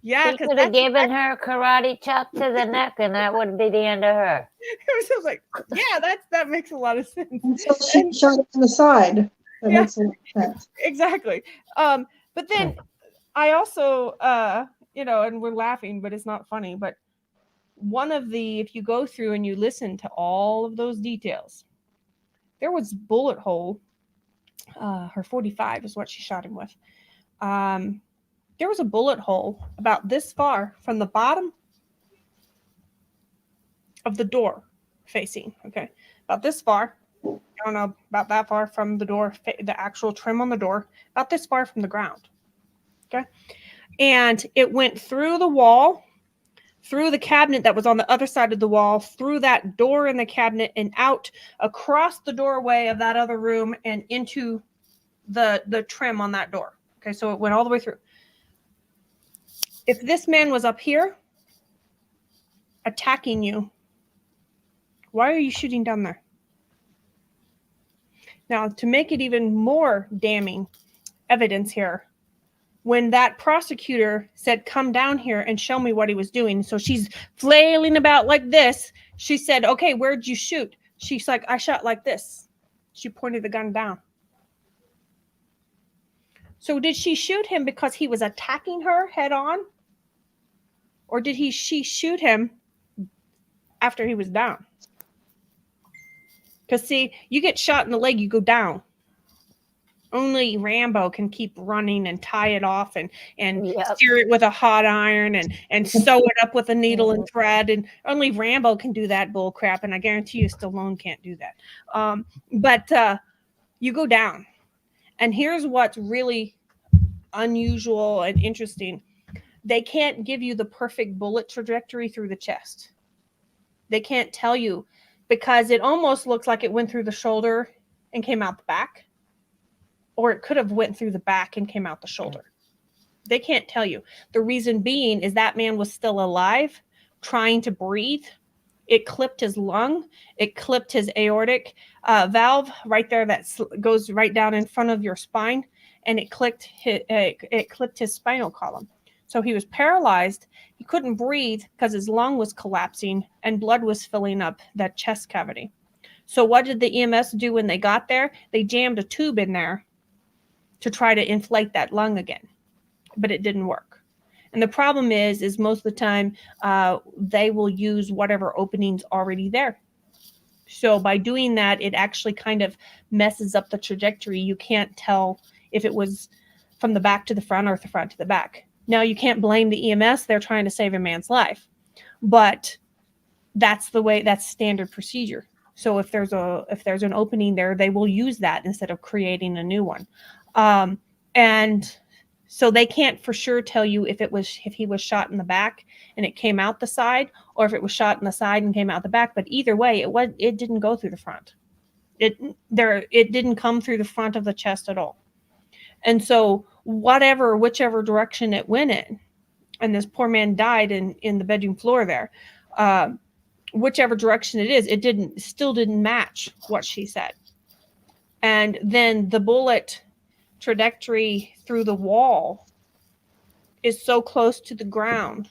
yeah, he could have given her a karate chop to the neck, and that wouldn't be the end of her. I was like, yeah, that makes a lot of sense. And so she shot it in the side. That makes a lot of sense. Exactly. But then I also, and we're laughing, but it's not funny. But if you go through and you listen to all of those details, there was bullet hole. Her 45 is what she shot him with. There was a bullet hole about this far from the bottom of the door facing, okay? About this far. I don't know, about that far from the door, the actual trim on the door, about this far from the ground, okay? And it went through the wall, through the cabinet that was on the other side of the wall, through that door in the cabinet, and out across the doorway of that other room and into the trim on that door. Okay, so it went all the way through. If this man was up here attacking you, why are you shooting down there? Now, to make it even more damning evidence here, when that prosecutor said, come down here and show me what he was doing. So she's flailing about like this. She said, okay, where'd you shoot? She's like, I shot like this. She pointed the gun down. So did she shoot him because he was attacking her head on? Or did she shoot him after he was down? Because see, you get shot in the leg, you go down. Only Rambo can keep running and tie it off and steer it with a hot iron and sew it up with a needle and thread. And only Rambo can do that bull crap. And I guarantee you Stallone can't do that. But you go down. And here's what's really unusual and interesting. They can't give you the perfect bullet trajectory through the chest. They can't tell you because it almost looks like it went through the shoulder and came out the back. Or it could have went through the back and came out the shoulder. They can't tell you. The reason being is that man was still alive, trying to breathe. It clipped his lung. It clipped his aortic valve right there that goes right down in front of your spine. And it clipped his spinal column. So he was paralyzed. He couldn't breathe because his lung was collapsing and blood was filling up that chest cavity. So what did the EMS do when they got there? They jammed a tube in there to try to inflate that lung again, but it didn't work. And the problem is most of the time they will use whatever opening's already there. So by doing that, it actually kind of messes up the trajectory. You can't tell if it was from the back to the front or the front to the back. Now, you can't blame the EMS. They're trying to save a man's life. But that's standard procedure. So if there's an opening there, they will use that instead of creating a new one. And so they can't for sure tell you if he was shot in the back and it came out the side, or if it was shot in the side and came out the back. But either way, it didn't go through the front. It didn't come through the front of the chest at all. And so whichever direction it went in, and this poor man died in the bedroom floor there, whichever direction it is, it still didn't match what she said. And then the bullet trajectory through the wall is so close to the ground.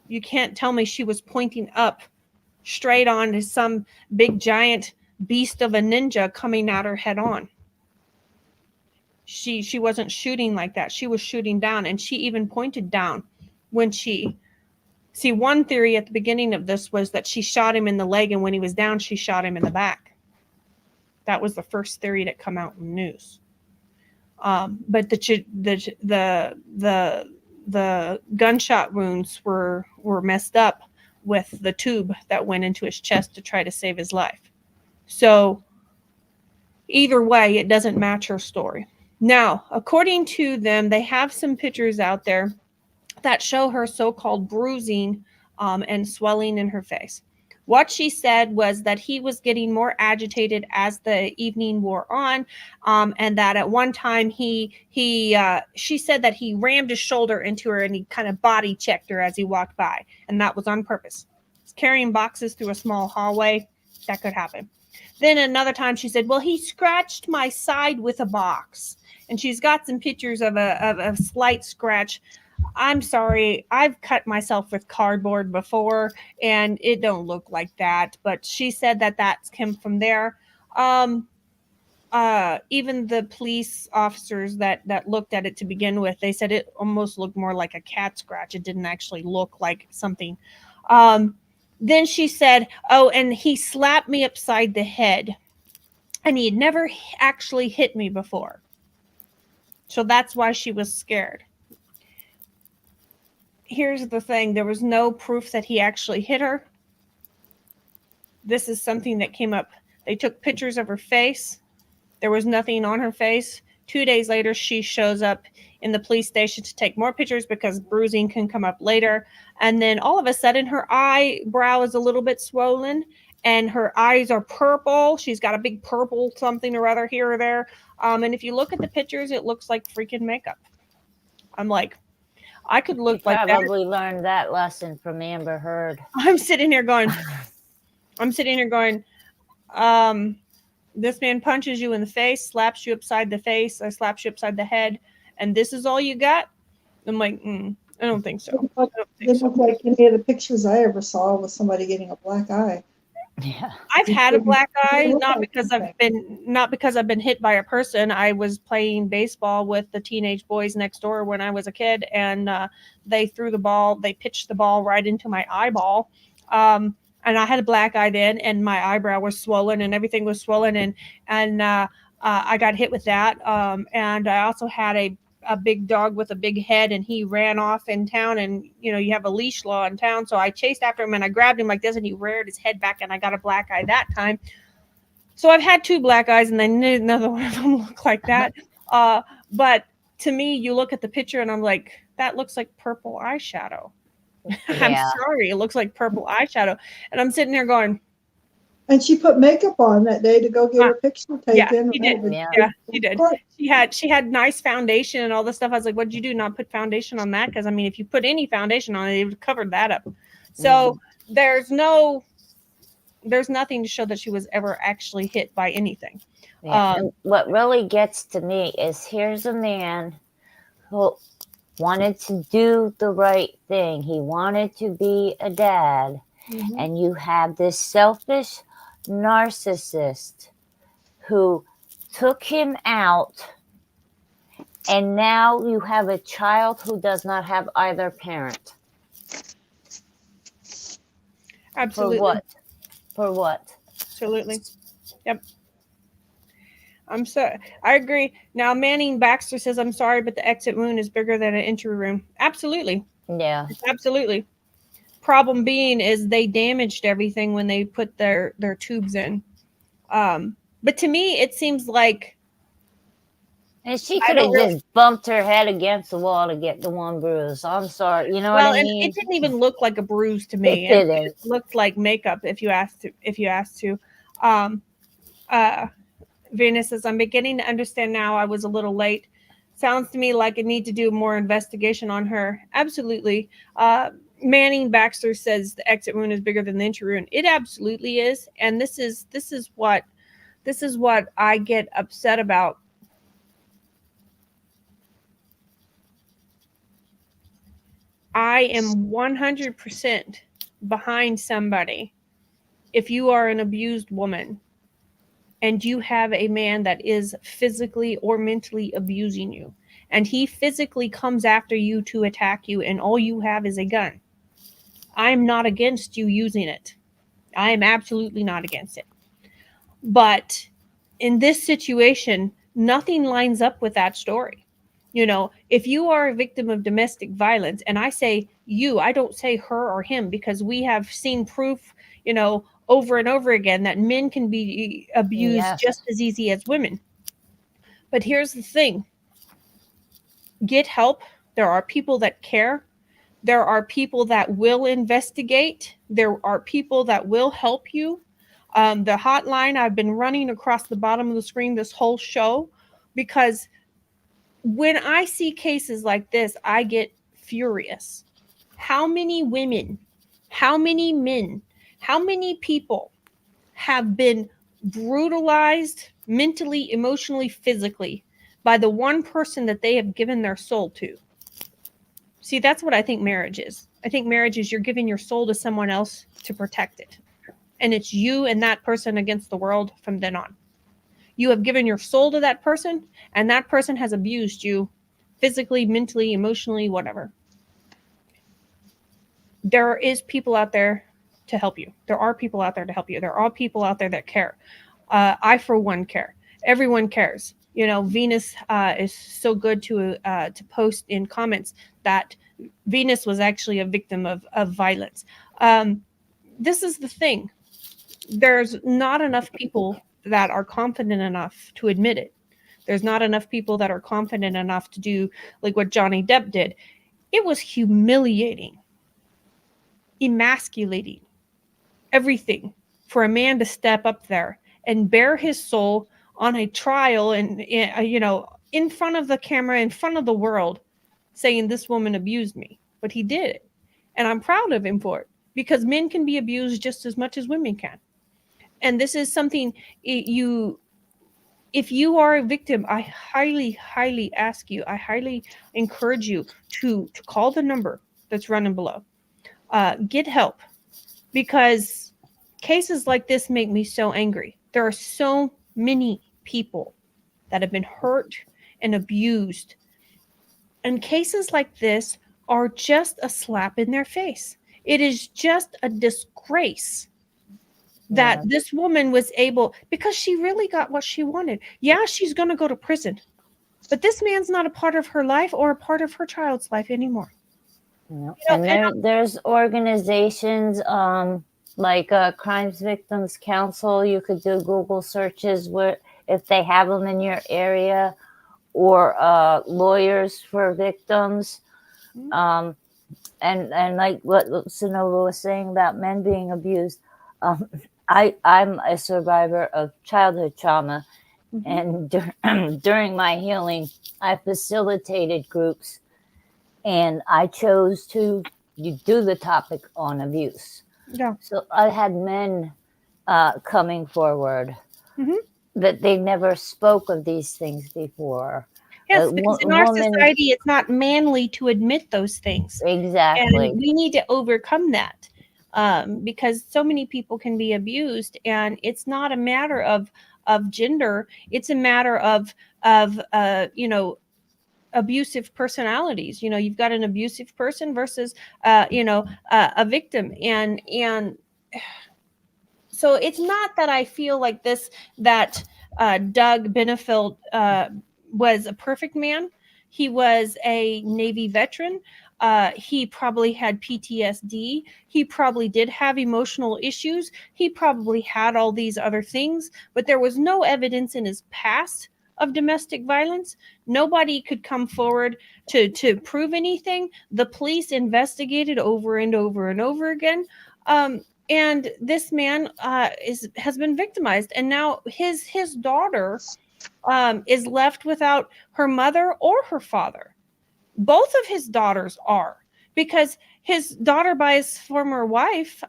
You can't tell me she was pointing up straight on to some big giant beast of a ninja coming at her head on. She wasn't shooting like that. She was shooting down, and she even pointed down when she... See, one theory at the beginning of this was that she shot him in the leg, and when he was down, she shot him in the back. That was the first theory that come out in the news. But the gunshot wounds were messed up with the tube that went into his chest to try to save his life. So either way, it doesn't match her story. Now, according to them, they have some pictures out there that show her so-called bruising and swelling in her face. What she said was that he was getting more agitated as the evening wore on, and that at one time she said that he rammed his shoulder into her and he kind of body checked her as he walked by, and that was on purpose. He's carrying boxes through a small hallway. That could happen. Then another time she said, well, he scratched my side with a box, and she's got some pictures of a slight scratch. I'm sorry, I've cut myself with cardboard before, and it don't look like that. But she said that that's came from there. Even the police officers that looked at it to begin with, they said it almost looked more like a cat scratch. It didn't actually look like something. Then she said, oh, and he slapped me upside the head, and he had never actually hit me before. So that's why she was scared. Here's the thing. There was no proof that he actually hit her. This is something that came up. They took pictures of her face. There was nothing on her face. 2 days later, she shows up in the police station to take more pictures because bruising can come up later. And then all of a sudden, her eyebrow is a little bit swollen and her eyes are purple. She's got a big purple something or other here or there. And if you look at the pictures, it looks like freaking makeup. I'm like, I could look like that. Probably learned that lesson from Amber Heard. I'm sitting here going, this man punches you in the face, slaps you upside the face, slaps you upside the head, and this is all you got? I'm like, I don't think so. It didn't look like any of the pictures I ever saw with somebody getting a black eye. Yeah. I've had a black eye, not because I've been hit by a person. I was playing baseball with the teenage boys next door when I was a kid, and they pitched the ball right into my eyeball. And I had a black eye then, and my eyebrow was swollen and everything was swollen, and I got hit with that. And I also had a big dog with a big head, and he ran off in town, and you have a leash law in town, so I chased after him and I grabbed him like this, and he reared his head back, and I got a black eye that time. So I've had 2 black eyes, and then another one of them look like that. But to me, you look at the picture and I'm like, that looks like purple eyeshadow. Yeah. I'm sorry, it looks like purple eyeshadow. And I'm sitting there going, and she put makeup on that day to go get her picture taken. Yeah, she did. Yeah, she did. She had nice foundation and all this stuff. I was like, what'd you do? Not put foundation on that? Because I mean, if you put any foundation on it, it would have covered that up. So there's nothing to show that she was ever actually hit by anything. Yeah. What really gets to me is here's a man who wanted to do the right thing. He wanted to be a dad. And you have this selfish narcissist who took him out, and now you have a child who does not have either parent. Absolutely. For what? Absolutely. Yep. I'm sorry. I agree. Now, Manning Baxter says, I'm sorry, but the exit wound is bigger than an entry wound. Absolutely. Yeah. Absolutely. Problem being is they damaged everything when they put their tubes in. But to me, it seems like And she I could don't have really. just bumped her head against the wall to get the one bruise. I'm sorry. You know what Well, I and mean? it didn't even look like a bruise to It me. I mean, it didn't. looked like makeup if you asked to. If you asked to. Um, uh, Venus says, I'm beginning to understand now. I was a little late. Sounds to me like I need to do more investigation on her. Absolutely. Manning Baxter says the exit wound is bigger than the entry wound. It absolutely is, and this is what I get upset about. I am 100% behind somebody if you are an abused woman and you have a man that is physically or mentally abusing you, and he physically comes after you to attack you, and all you have is a gun. I'm not against you using it. I am absolutely not against it. But in this situation, nothing lines up with that story. You know, if you are a victim of domestic violence, and I say you, I don't say her or him, because we have seen proof, over and over again that men can be abused Yes. just as easy as women. But here's the thing, get help. There are people that care. There are people that will investigate. There are people that will help you. The hotline I've been running across the bottom of the screen this whole show, because when I see cases like this, I get furious. How many women, how many men, how many people have been brutalized mentally, emotionally, physically by the one person that they have given their soul to? See, that's what I think marriage is. I think marriage is you're giving your soul to someone else to protect it. And it's you and that person against the world from then on. You have given your soul to that person, and that person has abused you physically, mentally, emotionally, whatever. There is people out there to help you. There are people out there to help you. There are people out there that care. I, for one, care. Everyone cares. Venus is so good to post in comments that Venus was actually a victim of violence. This is the thing. There's not enough people that are confident enough to admit it. There's not enough people that are confident enough to do like what Johnny Depp did. It was humiliating, emasculating, everything for a man to step up there and bare his soul on a trial and in front of the camera, in front of the world, saying this woman abused me. But he did it. And I'm proud of him for it, because men can be abused just as much as women can. And this is something if you are a victim, I highly, highly ask you, I highly encourage you to call the number that's running below. Get help, because cases like this make me so angry. There are so many people that have been hurt and abused, and cases like this are just a slap in their face. It is just a disgrace that this woman was able, because she really got what she wanted. Yeah, she's going to go to prison, but this man's not a part of her life or a part of her child's life anymore. And there's organizations like Crimes Victims Council. You could do Google searches where if they have them in your area, or lawyers for victims. And like what Sonova was saying about men being abused, I'm a survivor of childhood trauma. And during my healing, I facilitated groups, and I chose to do the topic on abuse. Yeah. So I had men coming forward that they never spoke of these things before. Yes, because in our society, it's not manly to admit those things. Exactly. And we need to overcome that, because so many people can be abused, and it's not a matter of gender. It's a matter of abusive personalities. You've got an abusive person versus a victim, and so it's not that I feel like this, that Doug Benefield was a perfect man. He was a Navy veteran. He probably had PTSD. He probably did have emotional issues. He probably had all these other things, but there was no evidence in his past of domestic violence. Nobody could come forward to prove anything. The police investigated over and over and over again. And this man has been victimized, and now his daughter is left without her mother or her father. Both of his daughters are, because his daughter by his former wife,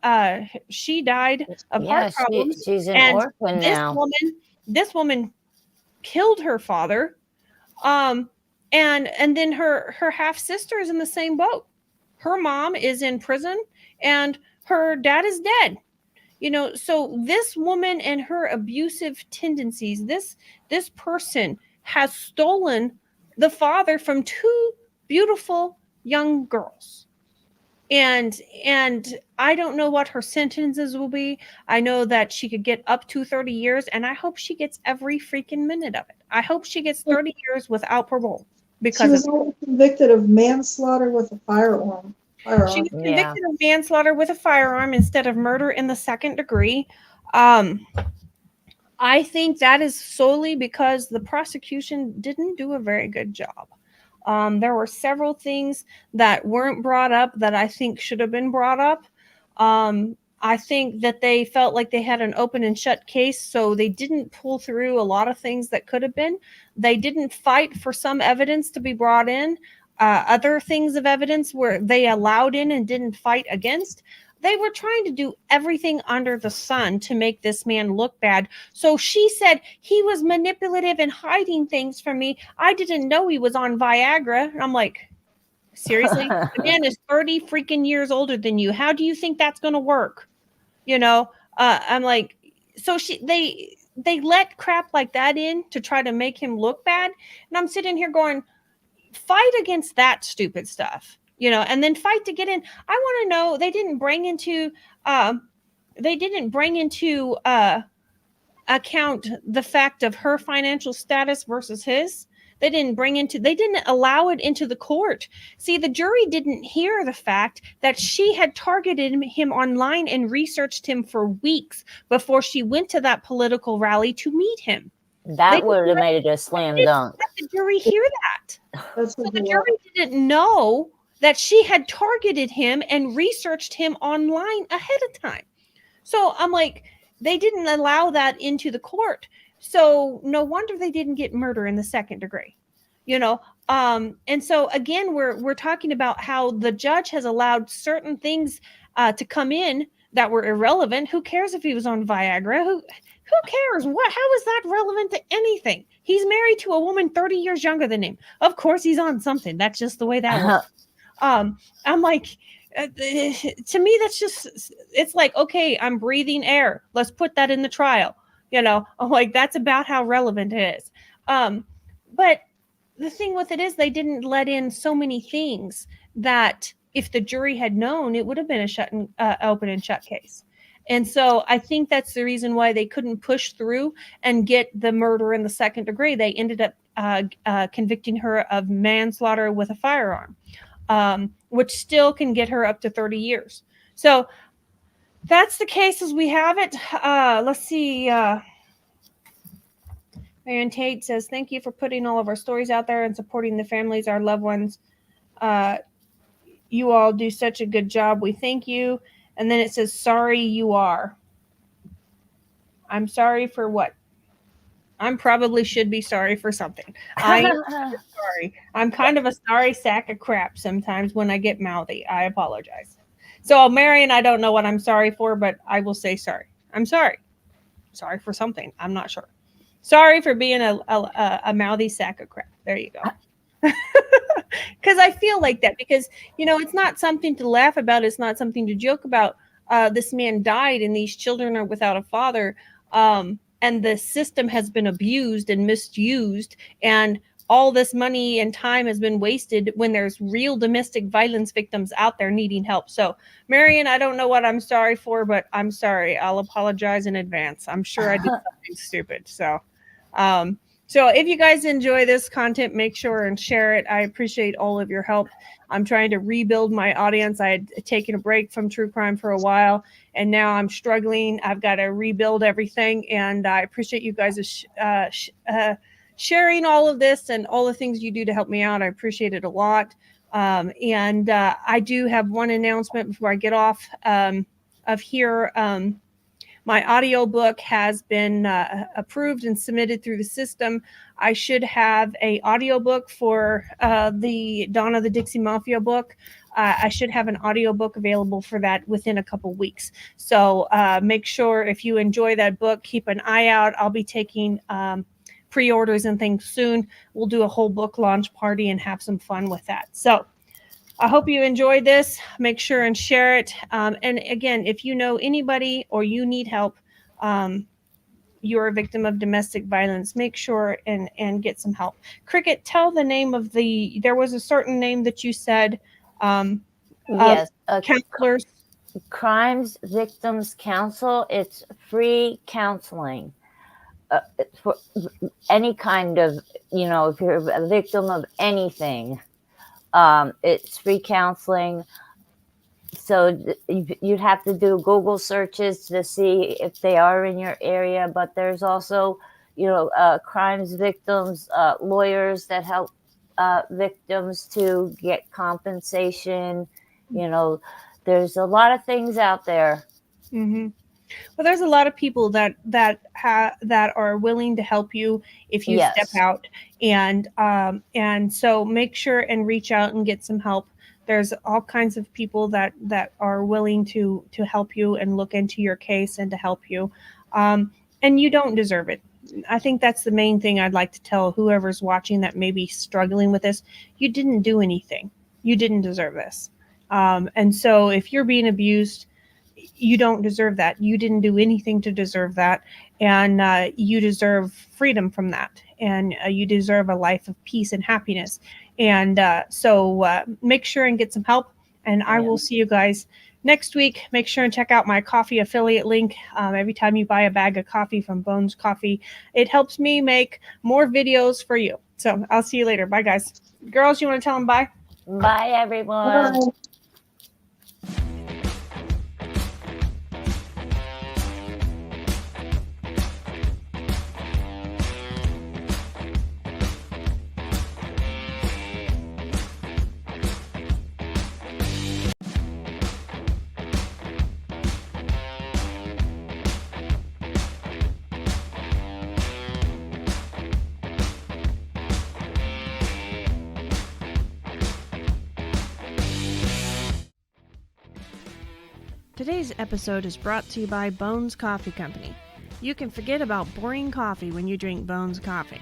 she died of heart problems. She's an and orphan now. This woman killed her father, and then her half sister is in the same boat. Her mom is in prison, and her dad is dead. So this woman and her abusive tendencies, this person has stolen the father from two beautiful young girls. And I don't know what her sentences will be. I know that she could get up to 30 years, and I hope she gets every freaking minute of it. I hope she gets 30 years without parole. Because she was only convicted of manslaughter with a firearm. She was convicted of manslaughter with a firearm instead of murder in the second degree. I think that is solely because the prosecution didn't do a very good job. There were several things that weren't brought up that I think should have been brought up. I think that they felt like they had an open and shut case, so they didn't pull through a lot of things that could have been. They didn't fight for some evidence to be brought in. Other things of evidence where they allowed in and didn't fight against. They were trying to do everything under the sun to make this man look bad. So she said he was manipulative and hiding things from me. I didn't know he was on Viagra. And I'm like, seriously? The man is 30 freaking years older than you. How do you think that's going to work? I'm like, so they let crap like that in to try to make him look bad. And I'm sitting here going, fight against that stupid stuff, and then fight to get in. I want to know, they didn't bring into account the fact of her financial status versus his. They didn't allow it into the court. See, the jury didn't hear the fact that she had targeted him online and researched him for weeks before she went to that political rally to meet him. That would have made it a slam dunk. Let the jury hear that. So the jury didn't know that she had targeted him and researched him online ahead of time. So I'm like, they didn't allow that into the court. So no wonder they didn't get murder in the second degree. And so again, we're talking about how the judge has allowed certain things to come in that were irrelevant. Who cares if he was on Viagra? Who cares? How is that relevant to anything? He's married to a woman 30 years younger than him. Of course he's on something. That's just the way that works. I'm like, to me, that's just, it's like, okay, I'm breathing air. Let's put that in the trial. I'm like, that's about how relevant it is. But the thing with it is they didn't let in so many things that if the jury had known, it would have been a open and shut case. And so I think that's the reason why they couldn't push through and get the murder in the second degree. They ended up convicting her of manslaughter with a firearm, which still can get her up to 30 years. So that's the case as we have it. Let's see. Marion Tate says, thank you for putting all of our stories out there and supporting the families, our loved ones. You all do such a good job. We thank you. And then it says, sorry you are. I'm sorry for what? I probably should be sorry for something. I am sorry. I'm kind of a sorry sack of crap sometimes when I get mouthy. I apologize. So, Marion, I don't know what I'm sorry for, but I will say sorry. I'm sorry. Sorry for something. I'm not sure. Sorry for being a mouthy sack of crap. There you go. Because I feel like that, because, it's not something to laugh about. It's not something to joke about. This man died and these children are without a father. And the system has been abused and misused. And all this money and time has been wasted when there's real domestic violence victims out there needing help. So, Marion, I don't know what I'm sorry for, but I'm sorry. I'll apologize in advance. I'm sure I did something stupid. So, So if you guys enjoy this content, make sure and share it. I appreciate all of your help. I'm trying to rebuild my audience. I had taken a break from true crime for a while, and now I'm struggling. I've got to rebuild everything, and I appreciate you guys sharing all of this and all the things you do to help me out. I appreciate it a lot. I do have one announcement before I get off of here. My audiobook has been approved and submitted through the system. I should have an audiobook for the Dawn of the Dixie Mafia book. I should have an audiobook available for that within a couple weeks. So make sure if you enjoy that book, keep an eye out. I'll be taking pre-orders and things soon. We'll do a whole book launch party and have some fun with that. So I hope you enjoyed this. Make sure and share it. And again, if you know anybody or you need help, you're a victim of domestic violence, make sure and get some help. Cricket, tell the name of there was a certain name that you said. Yes. Counselors. Crimes Victims Council. It's free counseling. For any kind of, if you're a victim of anything. It's free counseling. So you'd have to do Google searches to see if they are in your area. But there's also, crimes victims, lawyers that help victims to get compensation. There's a lot of things out there. Mm-hmm. Well, there's a lot of people that are willing to help you if you Yes. step out, and so make sure and reach out and get some help. There's all kinds of people that are willing to help you and look into your case and to help you, and you don't deserve it. I think that's the main thing I'd like to tell whoever's watching that may be struggling with this. You didn't do anything. You didn't deserve this, and so if you're being abused, you don't deserve that. You didn't do anything to deserve that. And you deserve freedom from that. And you deserve a life of peace and happiness. And so make sure and get some help. And I will see you guys next week. Make sure and check out my coffee affiliate link. Every time you buy a bag of coffee from Bones Coffee, it helps me make more videos for you. So I'll see you later. Bye, guys. Girls, you want to tell them bye? Bye, everyone. Bye. Today's episode is brought to you by Bones Coffee Company. You can forget about boring coffee when you drink Bones Coffee.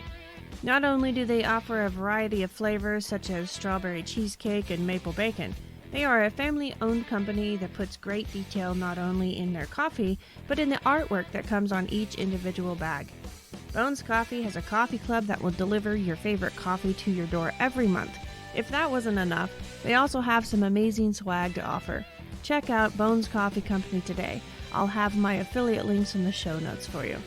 Not only do they offer a variety of flavors such as strawberry cheesecake and maple bacon, they are a family-owned company that puts great detail not only in their coffee, but in the artwork that comes on each individual bag. Bones Coffee has a coffee club that will deliver your favorite coffee to your door every month. If that wasn't enough, they also have some amazing swag to offer. Check out Bones Coffee Company today. I'll have my affiliate links in the show notes for you.